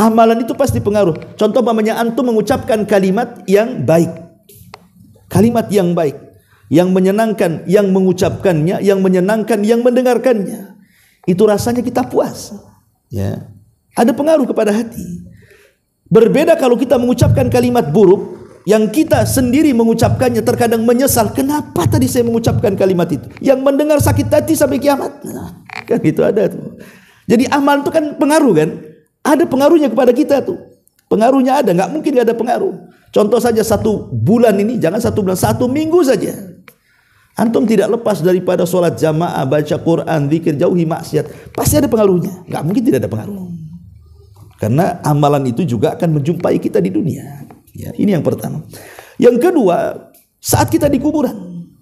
Amalan itu pasti pengaruh. Contoh umpamanya antum mengucapkan kalimat yang baik, kalimat yang baik, yang menyenangkan, yang mengucapkannya, yang menyenangkan, yang mendengarkannya. Itu rasanya kita puas, ya. Ada pengaruh kepada hati. Berbeda kalau kita mengucapkan kalimat buruk, yang kita sendiri mengucapkannya terkadang menyesal. Kenapa tadi saya mengucapkan kalimat itu? Yang mendengar sakit hati sampai kiamat. Nah, kan itu ada tuh. Jadi amal itu kan pengaruh kan? Ada pengaruhnya kepada kita tuh. Pengaruhnya ada, nggak mungkin nggak ada pengaruh. Contoh saja 1 bulan ini, jangan 1 bulan, 1 minggu saja. Antum tidak lepas daripada sholat jamaah, baca Quran, zikir, jauhi maksiat. Pasti ada pengaruhnya. Nggak mungkin tidak ada pengaruh. Karena amalan itu juga akan menjumpai kita di dunia. Ya, ini yang pertama. Yang kedua, saat kita di kuburan.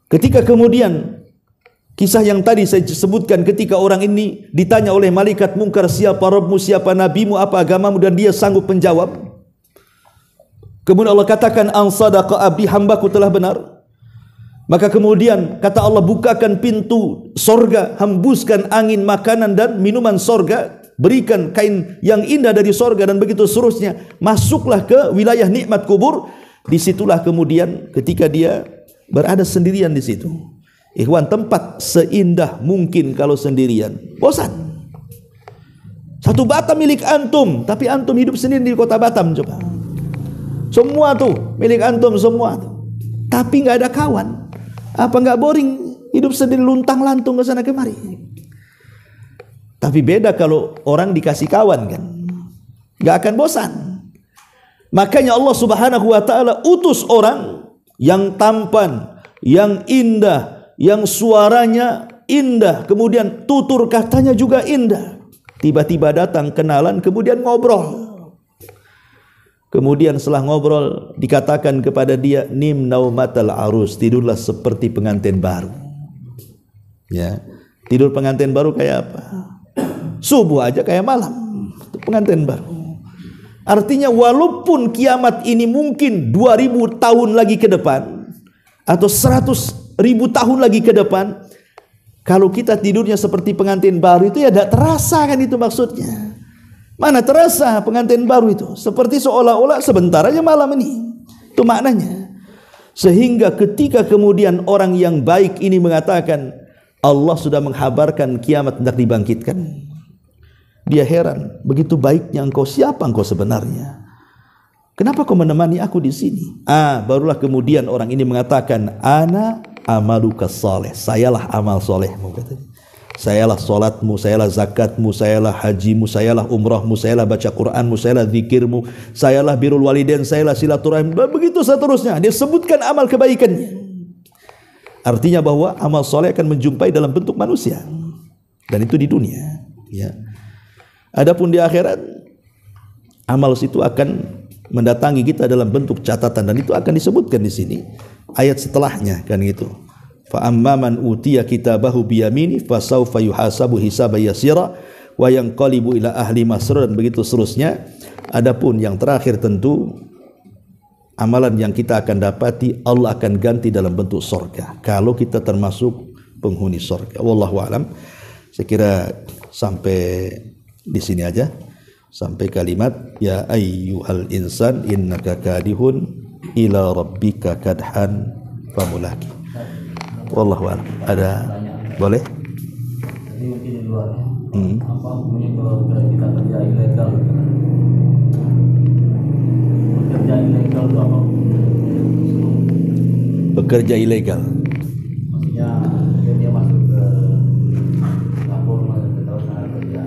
Ketika kemudian kisah yang tadi saya sebutkan, ketika orang ini ditanya oleh malaikat mungkar, siapa Rabbmu, siapa nabimu, apa agamamu, dan dia sanggup menjawab. Kemudian Allah katakan an sadaqa abdi, hambaku telah benar. Maka kemudian kata Allah, bukakan pintu sorga, hembuskan angin, makanan dan minuman sorga, berikan kain yang indah dari sorga dan begitu seterusnya. Masuklah ke wilayah nikmat kubur. Disitulah kemudian ketika dia berada sendirian di situ, ikhwan, tempat seindah mungkin kalau sendirian, bosan. Satu Batam milik antum, tapi antum hidup sendiri di kota Batam, coba. Semua tuh milik antum semua tuh. Tapi nggak ada kawan. Apa nggak boring hidup sendiri luntang lantung ke sana kemari? Tapi beda kalau orang dikasih kawan, kan nggak akan bosan. Makanya Allah Subhanahu wa taala utus orang yang tampan, yang indah, yang suaranya indah, kemudian tutur katanya juga indah. Tiba-tiba datang kenalan, kemudian ngobrol. Kemudian setelah ngobrol dikatakan kepada dia, nim naumatal arus, tidurlah seperti pengantin baru. Ya, tidur pengantin baru kayak apa? Subuh aja kayak malam, itu pengantin baru. Artinya walaupun kiamat ini mungkin 2000 tahun lagi ke depan atau 100.000 tahun lagi ke depan, kalau kita tidurnya seperti pengantin baru itu ya tidak terasa, kan itu maksudnya. Mana terasa pengantin baru itu? Seperti seolah-olah sebentar aja malam ini. Itu maknanya. Sehingga ketika kemudian orang yang baik ini mengatakan Allah sudah menghabarkan kiamat hendak dibangkitkan, dia heran, begitu baiknya engkau, siapa engkau sebenarnya? Kenapa kau menemani aku di sini? Barulah kemudian orang ini mengatakan, ana amaluka saleh, sayalah amal solehmu, katanya. Sayalah solatmu, sayalah zakatmu, sayalah hajimu, sayalah umrahmu, sayalah baca Quranmu, sayalah zikirmu, sayalah birrul walidain, sayalah silaturahim, dan begitu seterusnya. Dia sebutkan amal kebaikannya. Artinya bahwa amal soleh akan menjumpai dalam bentuk manusia, dan itu di dunia, ya. Adapun di akhirat, amal itu akan mendatangi kita dalam bentuk catatan, dan itu akan disebutkan di sini ayat setelahnya, kan gitu. Fa amman utiya kitabahu biyamini fasawfa yuhasabu hisaban yasira wa yanqalibu ila ahli masrur, dan begitu seterusnya. Adapun yang terakhir tentu amalan yang kita akan dapati Allah akan ganti dalam bentuk surga kalau kita termasuk penghuni surga. Wallahu a'lam. Saya kira sampai di sini aja, sampai kalimat ya ayyuhal insan innaka kadihun ila rabbika kadhan famulaki. Wallahu a'lam. Ada boleh? Jadi mungkin di luarnya apa hukumnya kalau kita kerja ilegal? Bekerja ilegal itu apa? Bekerja ilegal. Maksudnya dia masuk ke lapor, masuk ke sana kerja.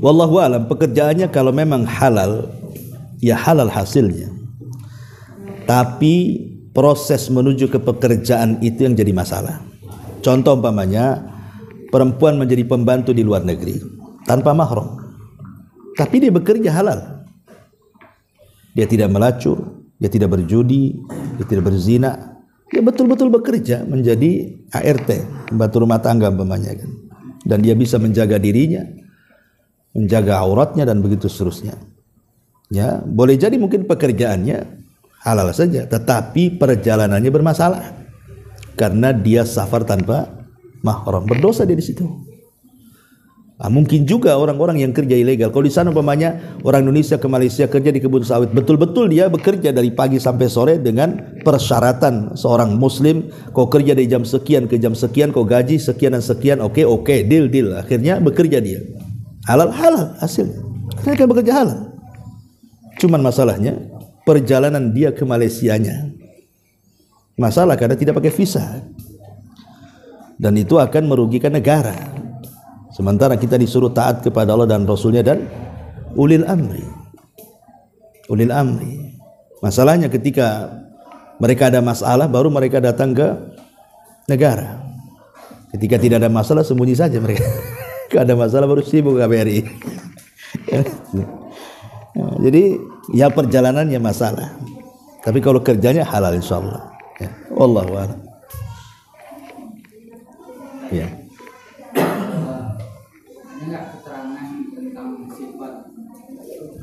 Wallahu a'lam. Pekerjaannya kalau memang halal, ya halal hasilnya. Tapi proses menuju ke pekerjaan itu yang jadi masalah. Contoh umpamanya perempuan menjadi pembantu di luar negeri tanpa mahram, tapi dia bekerja halal. Dia tidak melacur, dia tidak berjudi, dia tidak berzina. Dia betul-betul bekerja menjadi ART, pembantu rumah tangga umpamanya, kan. Dan dia bisa menjaga dirinya, menjaga auratnya, dan begitu seterusnya. Ya, boleh jadi mungkin pekerjaannya halal saja, tetapi perjalanannya bermasalah karena dia safar tanpa mahram, berdosa dia di situ. Mungkin juga orang-orang yang kerja ilegal. Kalau di sana umpamanya orang Indonesia ke Malaysia kerja di kebun sawit, betul-betul dia bekerja dari pagi sampai sore dengan persyaratan seorang muslim. Kau kerja dari jam sekian ke jam sekian, kau gaji sekian dan sekian, oke, deal. Akhirnya bekerja dia halal hasilnya, karena kan bekerja halal. Cuman masalahnya perjalanan dia ke Malaysianya masalah karena tidak pakai visa, dan itu akan merugikan negara. Sementara kita disuruh taat kepada Allah dan Rasulnya dan ulil amri. Masalahnya ketika mereka ada masalah, baru mereka datang ke negara. Ketika tidak ada masalah, sembunyi saja mereka. Kalau ada masalah baru sibuk KBRI. Jadi ya perjalanannya masalah, tapi kalau kerjanya halal insyaallah. Ya. Wallahu a'lam. Ya. Enggak keterangan tentang sifat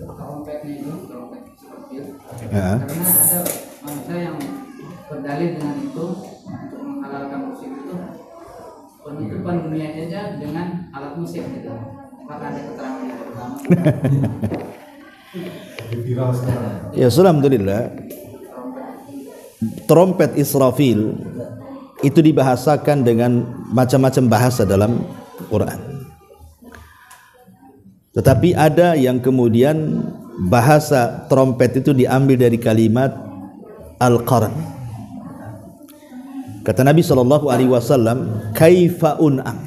trompetnya itu, trompet kecil. Karena ada manusia yang berdalil dengan itu untuk menghalalkan musik itu, penutupan dunia saja dengan alat alat musik gitu. Apakah ada keterangan yang pertama? Ya, alhamdulillah. Trompet Israfil itu dibahasakan dengan macam-macam bahasa dalam Quran. Tetapi ada yang kemudian bahasa trompet itu diambil dari kalimat al-qarn. Kata Nabi SAW, kaifa un'am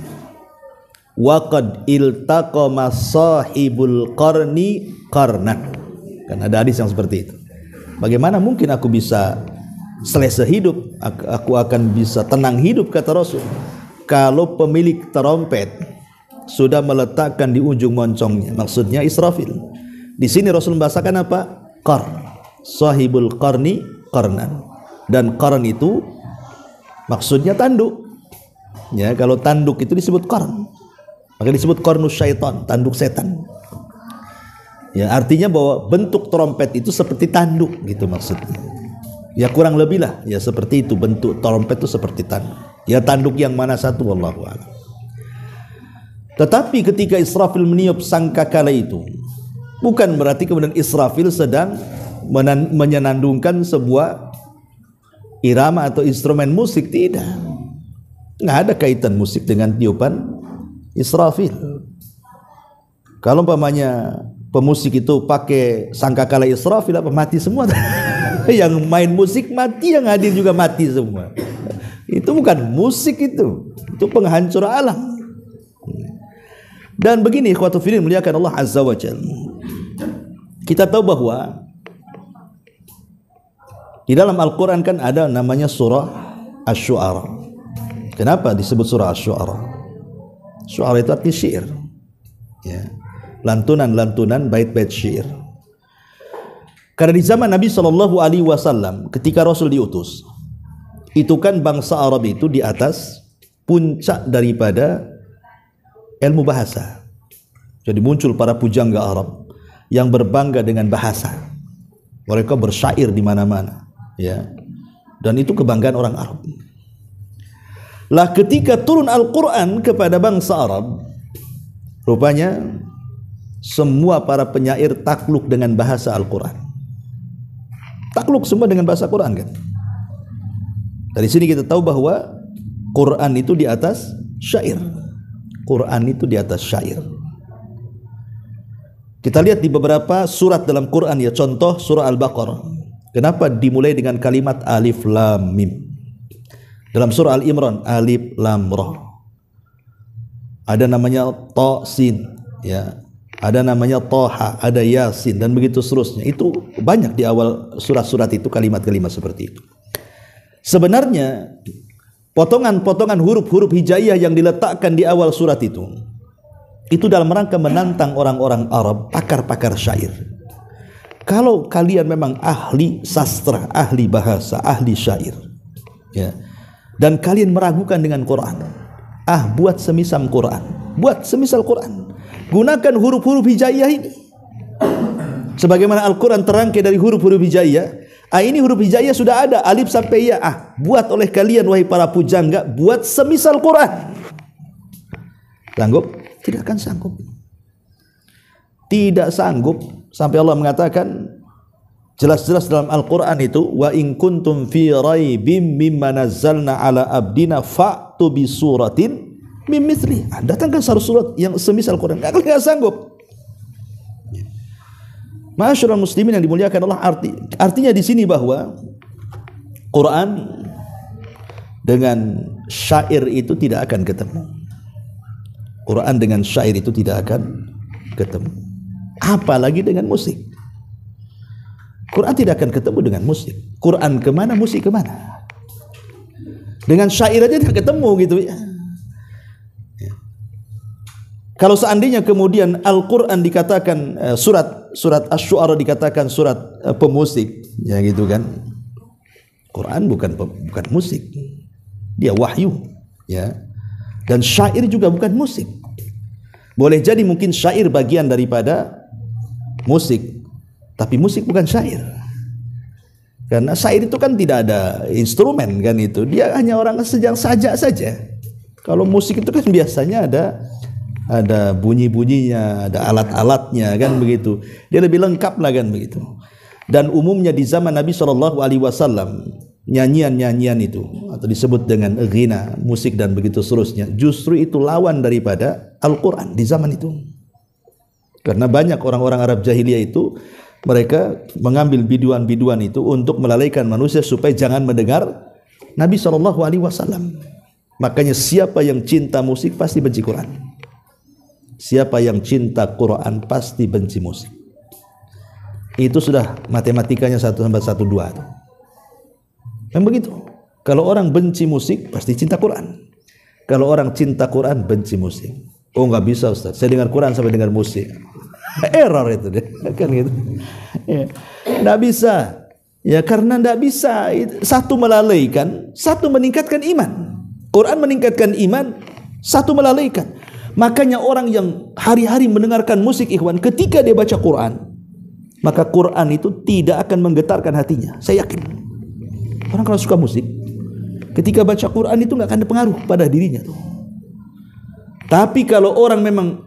wa qad iltaqama sahibul qarni qarnan. Kan ada hadis yang seperti itu. Bagaimana mungkin aku bisa selesa hidup, aku akan bisa tenang hidup, kata Rasul, kalau pemilik trompet sudah meletakkan di ujung moncongnya, maksudnya Israfil. Di sini Rasul membahasakan apa? Qarn, sahibul qarni qarnan. Dan qarn itu maksudnya tanduk. Ya, kalau tanduk itu disebut qarn, maka disebut qarnus syaitan, tanduk setan. Ya, artinya bahwa bentuk trompet itu seperti tanduk gitu maksudnya. Ya kurang lebih lah, ya seperti itu, bentuk trompet itu seperti tanduk. Ya tanduk yang mana satu, wallahu a'lam. Tetapi ketika Israfil meniup sangkakala itu, bukan berarti kemudian Israfil sedang menyenandungkan sebuah irama atau instrumen musik, tidak. Nggak ada kaitan musik dengan tiupan Israfil. Kalau umpamanya pemusik itu pakai sangkakala Israfil, apa mati semua? Yang main musik mati, yang hadir juga mati semua. Itu bukan musik, itu penghancur alam. Dan begini, ikhwatu fillah muliakan Allah Azza wa Jalla, kita tahu bahwa di dalam Al-Quran kan ada namanya surah Asy-Syu'ara. Kenapa disebut surah Asy-Syu'ara? Syu'ara itu arti syair, ya, lantunan-lantunan, bait-bait syair. Karena di zaman Nabi SAW ketika Rasul diutus, itu kan bangsa Arab itu di atas puncak daripada ilmu bahasa. Jadi muncul para pujangga Arab yang berbangga dengan bahasa. Mereka bersyair di mana-mana, ya. Dan itu kebanggaan orang Arab. Lah ketika turun Al-Quran kepada bangsa Arab, rupanya semua para penyair takluk dengan bahasa Al-Quran. Takluk semua dengan bahasa Quran kan. Dari sini kita tahu bahwa Quran itu di atas syair. Quran itu di atas syair. Kita lihat di beberapa surat dalam Quran, ya, contoh surah Al-Baqarah. Kenapa dimulai dengan kalimat alif lam mim? Dalam surah Al-Imran alif lam ra. Ada namanya ta sin, ya. Ada namanya Toha, ada Yasin, dan begitu seterusnya. Itu banyak di awal surat-surat itu kalimat-kalimat seperti itu. Sebenarnya potongan-potongan huruf-huruf hijaiyah yang diletakkan di awal surat itu dalam rangka menantang orang-orang Arab, pakar-pakar syair. Kalau kalian memang ahli sastra, ahli bahasa, ahli syair, ya, dan kalian meragukan dengan Quran, buat semisal Quran, buat semisal Quran. Gunakan huruf-huruf hijaiyah ini. Sebagaimana Al-Quran terangkai dari huruf-huruf hijaiyah. Ini huruf hijaiyah sudah ada, alif sampai ya. Buat oleh kalian wahai para pujangga, buat semisal Quran. Sanggup? Tidak akan sanggup. Tidak sanggup. Sampai Allah mengatakan jelas-jelas dalam Al-Quran itu, wa in kuntum fi raibim mimma nazzalna ala abdina fa'tu bi suratin mim mithli. Datangkan satu surat yang semisal Quran. Nggak sanggup. Ma'asyiral muslimin yang dimuliakan Allah, artinya di sini bahwa Quran dengan syair itu tidak akan ketemu. Quran dengan syair itu tidak akan ketemu. Apalagi dengan musik. Quran tidak akan ketemu dengan musik. Quran kemana, musik kemana. Dengan syair aja tidak ketemu gitu ya. Kalau seandainya kemudian Al-Quran dikatakan surat Asy-Syu'ara dikatakan surat pemusik, ya gitu kan. Quran bukan musik. Dia wahyu, ya. Dan syair juga bukan musik. Boleh jadi mungkin syair bagian daripada musik, tapi musik bukan syair. Karena syair itu kan tidak ada instrumen kan itu. Dia hanya orang sedang sajak saja. Kalau musik itu kan biasanya ada ada bunyi-bunyinya, ada alat-alatnya kan begitu. Dia lebih lengkap lah kan begitu. Dan umumnya di zaman Nabi SAW nyanyian-nyanyian itu atau disebut dengan ghina, musik dan begitu seterusnya, justru itu lawan daripada Al-Quran di zaman itu. Karena banyak orang-orang Arab jahiliyah itu mereka mengambil biduan-biduan itu untuk melalaikan manusia supaya jangan mendengar Nabi SAW. Makanya siapa yang cinta musik pasti benci Quran. Siapa yang cinta Quran pasti benci musik. Itu sudah matematikanya 1 tambah 1 2. Memang begitu. Kalau orang benci musik pasti cinta Quran. Kalau orang cinta Quran benci musik. Oh nggak bisa Ustaz, saya dengar Quran sampai dengar musik. Error itu deh, kan gitu. Ya. Nggak bisa. Ya karena nggak bisa. Satu melalaikan, satu meningkatkan iman. Quran meningkatkan iman, satu melalaikan. Makanya orang yang hari-hari mendengarkan musik ikhwan, ketika dia baca Quran, maka Quran itu tidak akan menggetarkan hatinya. Saya yakin. Orang kalau suka musik, ketika baca Quran itu nggak akan ada pengaruh pada dirinya tuh. Tapi kalau orang memang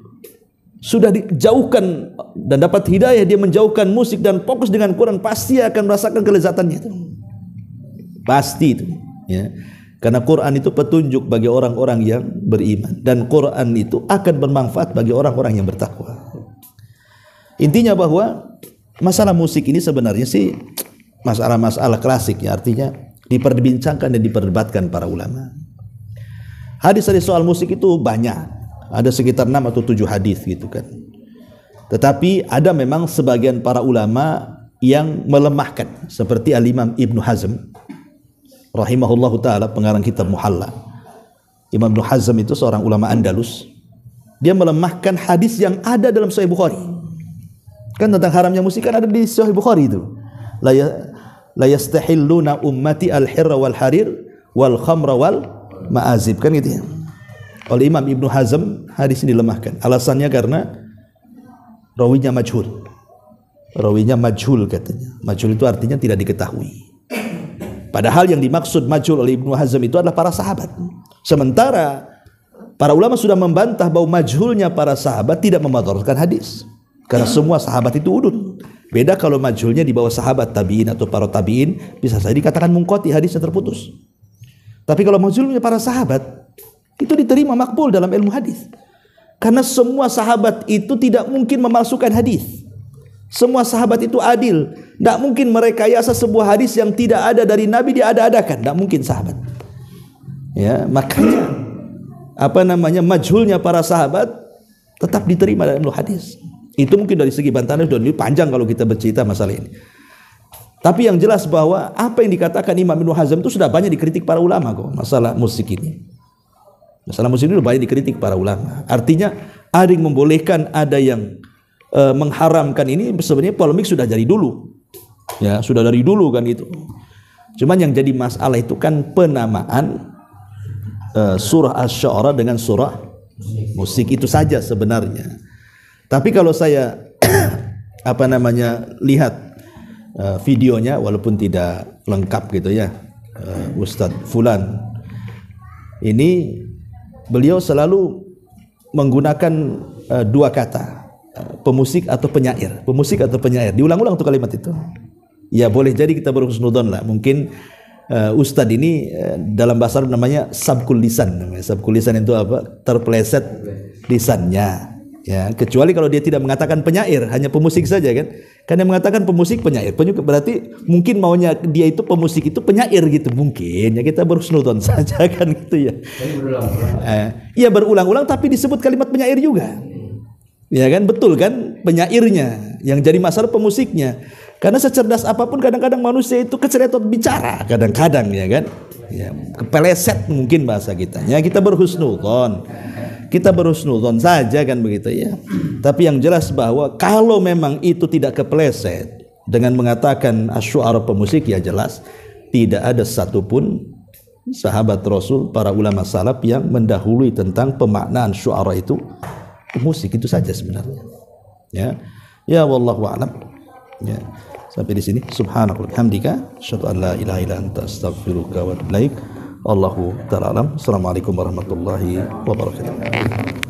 sudah dijauhkan dan dapat hidayah, dia menjauhkan musik dan fokus dengan Quran, pasti akan merasakan kelezatannya itu. Pasti itu. Ya. Karena Quran itu petunjuk bagi orang-orang yang beriman, dan Quran itu akan bermanfaat bagi orang-orang yang bertakwa. Intinya bahwa masalah musik ini sebenarnya sih masalah-masalah klasik, ya, artinya diperbincangkan dan diperdebatkan para ulama. Hadis-hadis soal musik itu banyak, ada sekitar 6 atau 7 hadis gitu kan. Tetapi ada memang sebagian para ulama yang melemahkan, seperti Al-Imam Ibnu Hazm rahimahullahu ta'ala, pengarang kitab Muhalla. Imam Ibnu Hazm itu seorang ulama Andalus. Dia melemahkan hadis yang ada dalam Sahih Bukhari. Kan tentang haramnya musik kan ada di Sahih Bukhari itu. La yastahilluna ummati al-hirra wal harir wal khamra wal ma'azib, kan gitu ya. Oleh Imam Ibnu Hazm hadis ini dilemahkan. Alasannya karena rawinya majhul. Rawinya majhul katanya. Majhul itu artinya tidak diketahui. Padahal yang dimaksud majhul oleh Ibnu Hazm itu adalah para sahabat. Sementara para ulama sudah membantah bahwa majhulnya para sahabat tidak memadaratkan hadis. Karena semua sahabat itu udun. Beda kalau majhulnya di bawah sahabat tabi'in atau para tabi'in, bisa saja dikatakan mungqati, hadisnya terputus. Tapi kalau majhulnya para sahabat, itu diterima makbul dalam ilmu hadis. Karena semua sahabat itu tidak mungkin memalsukan hadis. Semua sahabat itu adil. Tidak mungkin merekayasa sebuah hadis yang tidak ada dari Nabi dia ada-adakan. Tidak mungkin sahabat. Ya, makanya majhulnya para sahabat tetap diterima dalam ilmu hadis. Itu mungkin dari segi bantahan sudah lebih panjang kalau kita bercerita masalah ini. Tapi yang jelas bahwa apa yang dikatakan Imam Ibnu Hazm itu sudah banyak dikritik para ulama kok, masalah musik ini. Masalah musik ini sudah banyak dikritik para ulama. Artinya ada yang membolehkan, ada yang mengharamkan. Ini sebenarnya polemik sudah dari dulu. Ya, sudah dari dulu kan itu. Cuman yang jadi masalah itu kan penamaan surah Asy-Syu'ara dengan surah musik itu saja sebenarnya. Tapi kalau saya lihat videonya walaupun tidak lengkap gitu ya, Ustadz Fulan ini beliau selalu menggunakan 2 kata, pemusik atau penyair. Pemusik atau penyair, diulang-ulang tuh kalimat itu. Ya boleh jadi kita berhusnudzon lah. Mungkin Ustadz ini dalam bahasa Arab namanya sabkul lisan. Sabkul lisan itu apa? Terpeleset lisannya. Ya, kecuali kalau dia tidak mengatakan penyair, hanya pemusik saja kan. Karena mengatakan pemusik penyair, berarti mungkin maunya dia itu pemusik itu penyair gitu mungkin. Ya kita berhusnudzon saja kan gitu ya. Iya berulang-ulang tapi disebut kalimat penyair juga. Ya kan, betul kan, penyairnya. Yang jadi masalah pemusiknya. Karena secerdas apapun kadang-kadang manusia itu keceretot bicara kadang-kadang ya kan. Ya, kepeleset mungkin bahasa kita. Ya kita berhusnudzon. Kita berhusnudzon saja kan begitu ya. Tapi yang jelas bahwa kalau memang itu tidak kepleset dengan mengatakan asy-syu'ara pemusik, ya jelas tidak ada satupun sahabat Rasul, para ulama salaf yang mendahului tentang pemaknaan syu'ara itu musik. Itu saja sebenarnya. Ya. Ya wallahu a'lam. Ya. Sampai di sini. Subhanakallahumma wa bihamdika asyhadu an la ilaha illa anta astaghfiruka wa atubu ilaik. Allahu ta'ala alam. Assalamualaikum warahmatullahi wabarakatuh.